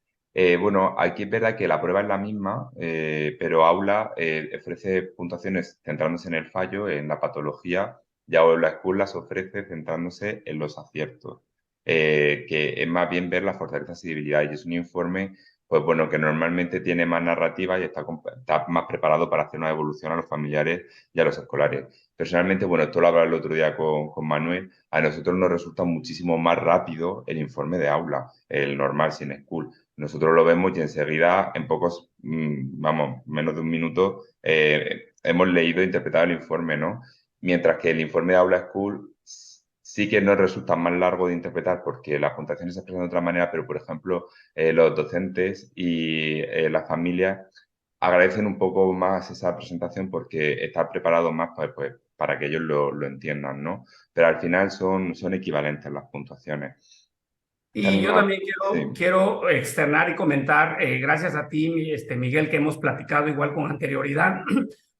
Bueno, aquí es verdad que la prueba es la misma, pero aula ofrece puntuaciones centrándose en el fallo, en la patología, y aula school las ofrece centrándose en los aciertos, que es más bien ver las fortalezas y debilidades. Y es un informe, pues bueno, que normalmente tiene más narrativa y está más preparado para hacer una evolución a los familiares y a los escolares. Personalmente, bueno, esto lo hablaba el otro día con Manuel. A nosotros nos resulta muchísimo más rápido el informe de aula, el normal sin school. Nosotros lo vemos y enseguida, en pocos, vamos, menos de un minuto, hemos leído e interpretado el informe, ¿no? Mientras que el informe de aula school sí que nos resulta más largo de interpretar porque las puntuaciones se expresan de otra manera, pero por ejemplo, los docentes y las familias agradecen un poco más esa presentación porque está preparado más pues, para que ellos lo entiendan, ¿no? Pero al final son equivalentes las puntuaciones. Y También yo nos... también Sí, quiero externar y comentar, gracias a ti, Miguel, que hemos platicado igual con anterioridad,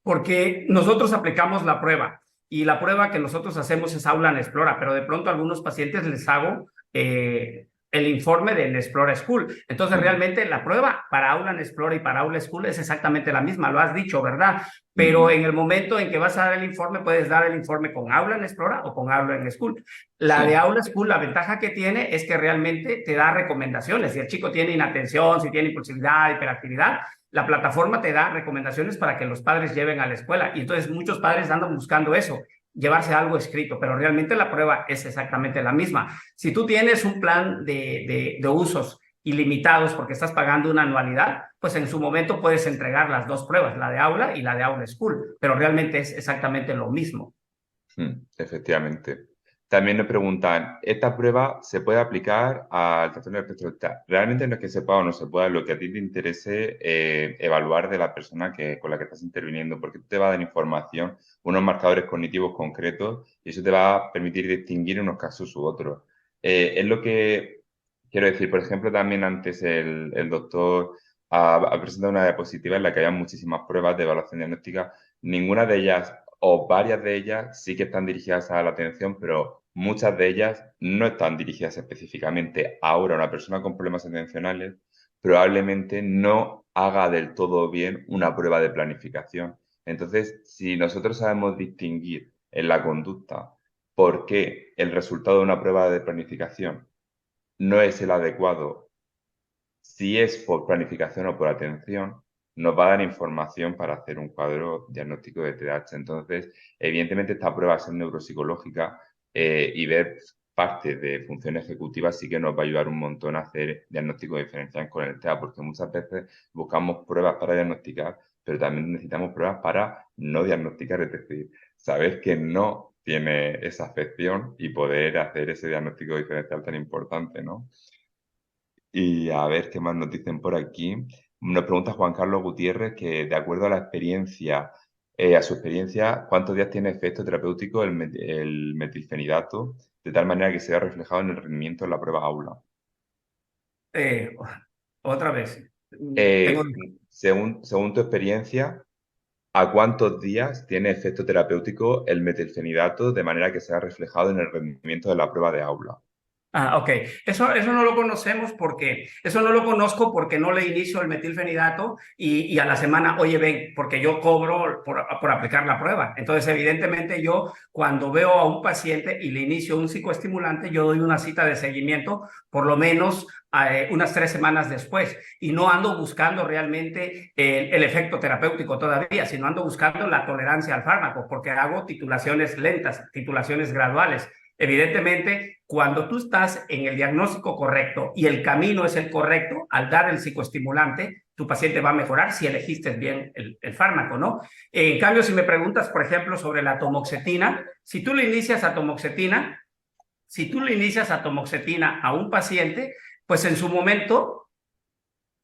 porque nosotros aplicamos la prueba y la prueba que nosotros hacemos es Aula en Explora, pero de pronto a algunos pacientes les hago el informe del Explora School. Entonces, mm, realmente la prueba para Aula en Explora y para Aula School es exactamente la misma, lo has dicho, ¿verdad? Pero ujú, en el momento en que vas a dar el informe, puedes dar el informe con Aula en Explora o con Aula en School. La de sí, Aula School, la ventaja que tiene es que realmente te da recomendaciones. Si el chico tiene inatención, si tiene impulsividad, hiperactividad, la plataforma te da recomendaciones para que los padres lleven a la escuela. Y entonces muchos padres andan buscando eso, llevarse algo escrito, pero realmente la prueba es exactamente la misma. Si tú tienes un plan de usos ilimitados porque estás pagando una anualidad, pues en su momento puedes entregar las dos pruebas, la de aula y la de aula school, pero realmente es exactamente lo mismo. efectivamente. También nos preguntan, ¿esta prueba se puede aplicar al trastorno del espectro autista? Realmente no es que se pueda o no se pueda, lo que a ti te interese evaluar de la persona con la que estás interviniendo, porque te va a dar información, unos marcadores cognitivos concretos, y eso te va a permitir distinguir unos casos u otros. Es lo que quiero decir, por ejemplo, también antes el doctor ha presentado una diapositiva en la que había muchísimas pruebas de evaluación diagnóstica, ninguna de ellas o varias de ellas sí que están dirigidas a la atención, pero muchas de ellas no están dirigidas específicamente. Ahora, una persona con problemas atencionales probablemente no haga del todo bien una prueba de planificación. Entonces, si nosotros sabemos distinguir en la conducta por qué el resultado de una prueba de planificación no es el adecuado, si es por planificación o por atención, nos va a dar información para hacer un cuadro diagnóstico de TDAH. Entonces, evidentemente, esta prueba, al ser neuropsicológica y ver parte de función ejecutiva, sí que nos va a ayudar un montón a hacer diagnóstico diferencial con el TEA, porque muchas veces buscamos pruebas para diagnosticar, pero también necesitamos pruebas para no diagnosticar, es decir, saber que no tiene esa afección y poder hacer ese diagnóstico diferencial tan importante, ¿no? Y a ver qué más nos dicen por aquí. Nos pregunta Juan Carlos Gutiérrez que, de acuerdo a la experiencia, a su experiencia, ¿cuántos días tiene efecto terapéutico el metilfenidato, de tal manera que se vea reflejado en el rendimiento en la prueba aula? Eh, otra vez, tengo. Eh, según tu experiencia, ¿a cuántos días tiene efecto terapéutico el metilfenidato, de manera que se vea reflejado en el rendimiento de la prueba de aula? Ah, ok. Eso no lo conocemos porque, eso no lo conozco porque no le inicio el metilfenidato y a la semana, oye, ven, porque yo cobro por aplicar la prueba. Entonces, evidentemente, yo cuando veo a un paciente y le inicio un psicoestimulante, yo doy una cita de seguimiento por lo menos unas 3 semanas después y no ando buscando realmente el efecto terapéutico todavía, sino ando buscando la tolerancia al fármaco porque hago titulaciones lentas, titulaciones graduales. Evidentemente, cuando tú estás en el diagnóstico correcto y el camino es el correcto, al dar el psicoestimulante, tu paciente va a mejorar si elegiste bien el fármaco, ¿no? En cambio, si me preguntas, por ejemplo, sobre la atomoxetina, si tú le inicias atomoxetina a un paciente, pues en su momento,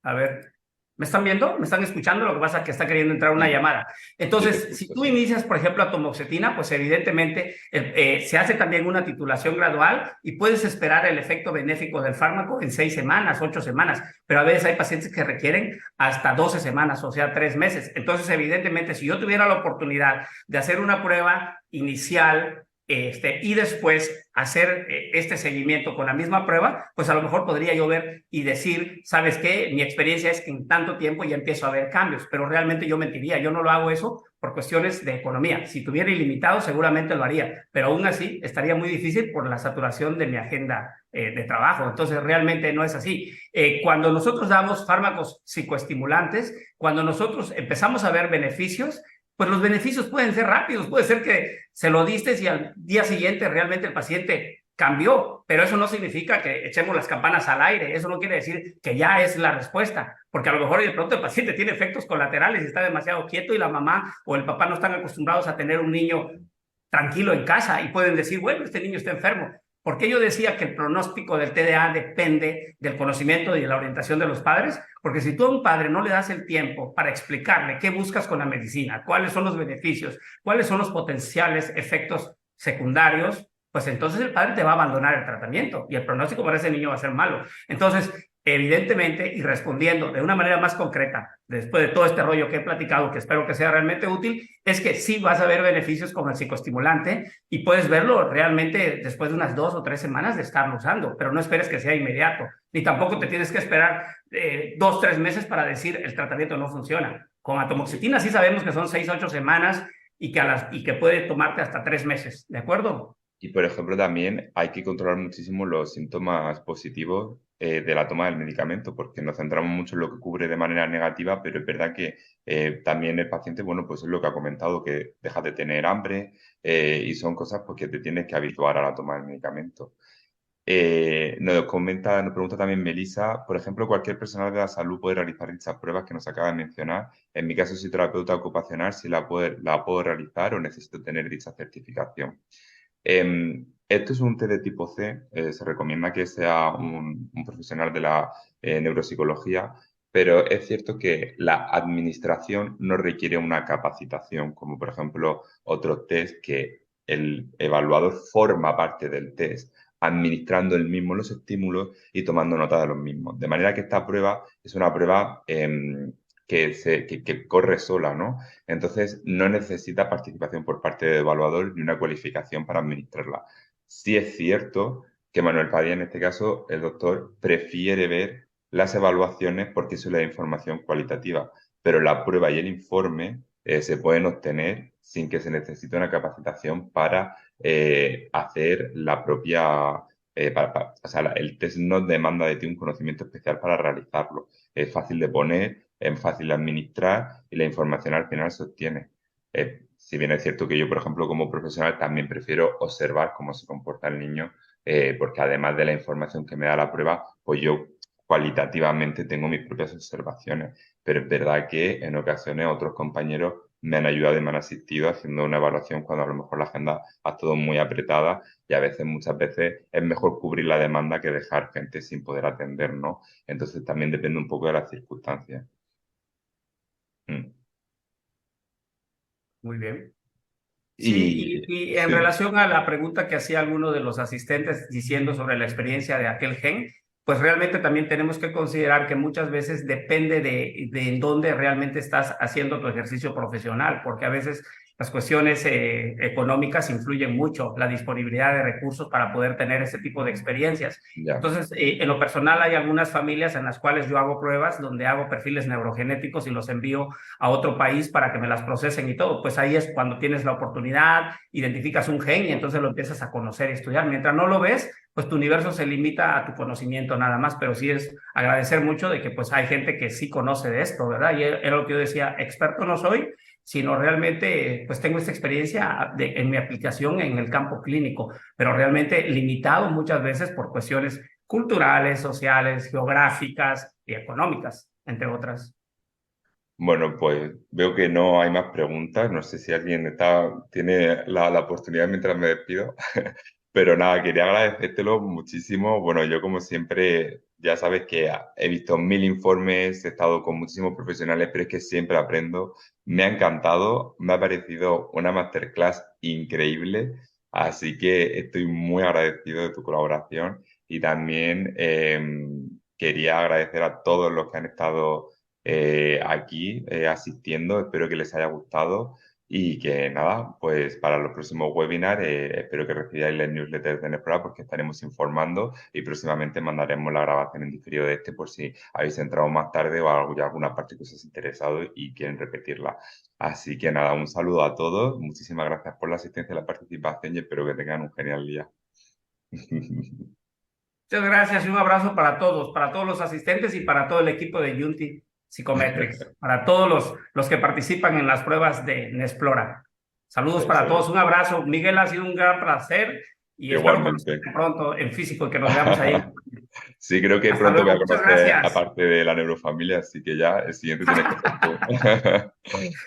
a ver, ¿me están viendo? ¿Me están escuchando? Lo que pasa es que está queriendo entrar una Sí, llamada. yo te Entonces, si escucho, tú sí. inicias, por ejemplo, atomoxetina, pues evidentemente se hace también una titulación gradual y puedes esperar el efecto benéfico del fármaco en 6 semanas, 8 semanas, pero a veces hay pacientes que requieren hasta 12 semanas, o sea, 3 meses. Entonces, evidentemente, si yo tuviera la oportunidad de hacer una prueba inicial y después hacer este seguimiento con la misma prueba, pues a lo mejor podría yo ver y decir, ¿sabes qué? Mi experiencia es que en tanto tiempo ya empiezo a ver cambios, pero realmente yo mentiría, yo no lo hago eso por cuestiones de economía. Si tuviera ilimitado, seguramente lo haría, pero aún así estaría muy difícil por la saturación de mi agenda de trabajo. Entonces, realmente no es así. Cuando nosotros damos fármacos psicoestimulantes, cuando nosotros empezamos a ver beneficios, pues los beneficios pueden ser rápidos, puede ser que se lo diste y al día siguiente realmente el paciente cambió, pero eso no significa que echemos las campanas al aire, eso no quiere decir que ya es la respuesta, porque a lo mejor de pronto el paciente tiene efectos colaterales y está demasiado quieto y la mamá o el papá no están acostumbrados a tener un niño tranquilo en casa y pueden decir, bueno, este niño está enfermo. ¿Por qué yo decía que el pronóstico del TDA depende del conocimiento y de la orientación de los padres? Porque si tú a un padre no le das el tiempo para explicarle qué buscas con la medicina, cuáles son los beneficios, cuáles son los potenciales efectos secundarios, pues entonces el padre te va a abandonar el tratamiento y el pronóstico para ese niño va a ser malo. Entonces, evidentemente, y respondiendo de una manera más concreta, después de todo este rollo que he platicado, que espero que sea realmente útil, es que sí vas a ver beneficios con el psicoestimulante y puedes verlo realmente después de unas 2 o 3 semanas de estarlo usando, pero no esperes que sea inmediato, ni tampoco te tienes que esperar 2 o 3 meses para decir el tratamiento no funciona. Con atomoxetina sí sabemos que son 6 o 8 semanas y que puede tomarte hasta 3 meses, ¿de acuerdo? Y, por ejemplo, también hay que controlar muchísimo los síntomas positivos de la toma del medicamento, porque nos centramos mucho en lo que cubre de manera negativa, pero es verdad que también el paciente, bueno, pues es lo que ha comentado, que deja de tener hambre y son cosas pues, que te tienes que habituar a la toma del medicamento. Nos pregunta también Melissa, por ejemplo, cualquier personal de la salud puede realizar dichas pruebas que nos acaba de mencionar. En mi caso, soy terapeuta ocupacional, si la puedo realizar o necesito tener dicha certificación. Esto es un test de tipo C, se recomienda que sea un profesional de la neuropsicología, pero es cierto que la administración no requiere una capacitación, como por ejemplo otros test que el evaluador forma parte del test, administrando él mismo los estímulos y tomando nota de los mismos. De manera que esta prueba es una prueba que corre sola, ¿no? Entonces, no necesita participación por parte del evaluador ni una cualificación para administrarla. Sí es cierto que Manuel Padilla, en este caso, el doctor, prefiere ver las evaluaciones porque eso le da información cualitativa, pero la prueba y el informe se pueden obtener sin que se necesite una capacitación para hacer la propia... o sea, el test no demanda de ti un conocimiento especial para realizarlo. Es fácil de poner, es fácil de administrar y la información al final se obtiene. Si bien es cierto que yo, por ejemplo, como profesional también prefiero observar cómo se comporta el niño, porque además de la información que me da la prueba, pues yo cualitativamente tengo mis propias observaciones. Pero es verdad que en ocasiones otros compañeros me han ayudado y me han asistido haciendo una evaluación cuando a lo mejor la agenda ha estado muy apretada y a veces, muchas veces, es mejor cubrir la demanda que dejar gente sin poder atender, ¿no? Entonces también depende un poco de las circunstancias. Mm. Muy bien. Sí, Y y en sí, relación a la pregunta que hacía alguno de los asistentes diciendo sobre la experiencia de aquel gen, pues realmente también tenemos que considerar que muchas veces depende de en dónde realmente estás haciendo tu ejercicio profesional, porque a veces las cuestiones económicas influyen mucho, la disponibilidad de recursos para poder tener ese tipo de experiencias. ya, Entonces, en lo personal hay algunas familias en las cuales yo hago pruebas donde hago perfiles neurogenéticos y los envío a otro país para que me las procesen y todo. Pues ahí es cuando tienes la oportunidad, identificas un gen y entonces lo empiezas a conocer y estudiar. Mientras no lo ves, pues tu universo se limita a tu conocimiento nada más, pero sí es agradecer mucho de que pues hay gente que sí conoce de esto, ¿verdad? Y era lo que yo decía, experto no soy, sino realmente pues tengo esta experiencia en mi aplicación en el campo clínico, pero realmente limitado muchas veces por cuestiones culturales, sociales, geográficas y económicas, entre otras. bueno, pues veo que no hay más preguntas. No sé si alguien tiene la oportunidad mientras me despido. Pero nada, quería agradecértelo muchísimo. Bueno, yo como siempre, ya sabes que he visto 1000 informes, he estado con muchísimos profesionales, pero es que siempre aprendo. Me ha encantado, me ha parecido una masterclass increíble, así que estoy muy agradecido de tu colaboración y también quería agradecer a todos los que han estado aquí asistiendo. Espero que les haya gustado. Y que nada, pues para los próximos webinars espero que recibáis las newsletters de Nexplora porque estaremos informando y próximamente mandaremos la grabación en diferido de este por si habéis entrado más tarde o alguna parte que os has interesado y quieren repetirla. Así que nada, un saludo a todos, muchísimas gracias por la asistencia y la participación y espero que tengan un genial día. Muchas gracias y un abrazo para todos los asistentes y para todo el equipo de Unity Psychometrics, para todos los que participan en las pruebas de Nexplora. Saludos para Eso es. todos, un abrazo. Miguel, ha sido un gran placer y espero Igualmente. conocerte pronto en físico y que nos veamos ahí. Sí, creo que Hasta pronto voy luego, a muchas conocer a gracias. parte de la neurofamilia, así que ya el siguiente tienes que ser tú.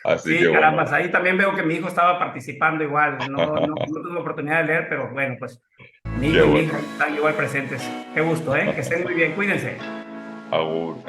Así que Sí, bueno, carambas, ahí también veo que mi hijo estaba participando igual, no tuve oportunidad de leer, pero bueno, pues mi qué hijo y mi bueno. hija están igual presentes. Qué gusto, ¿eh? Que estén muy bien, cuídense. Agur.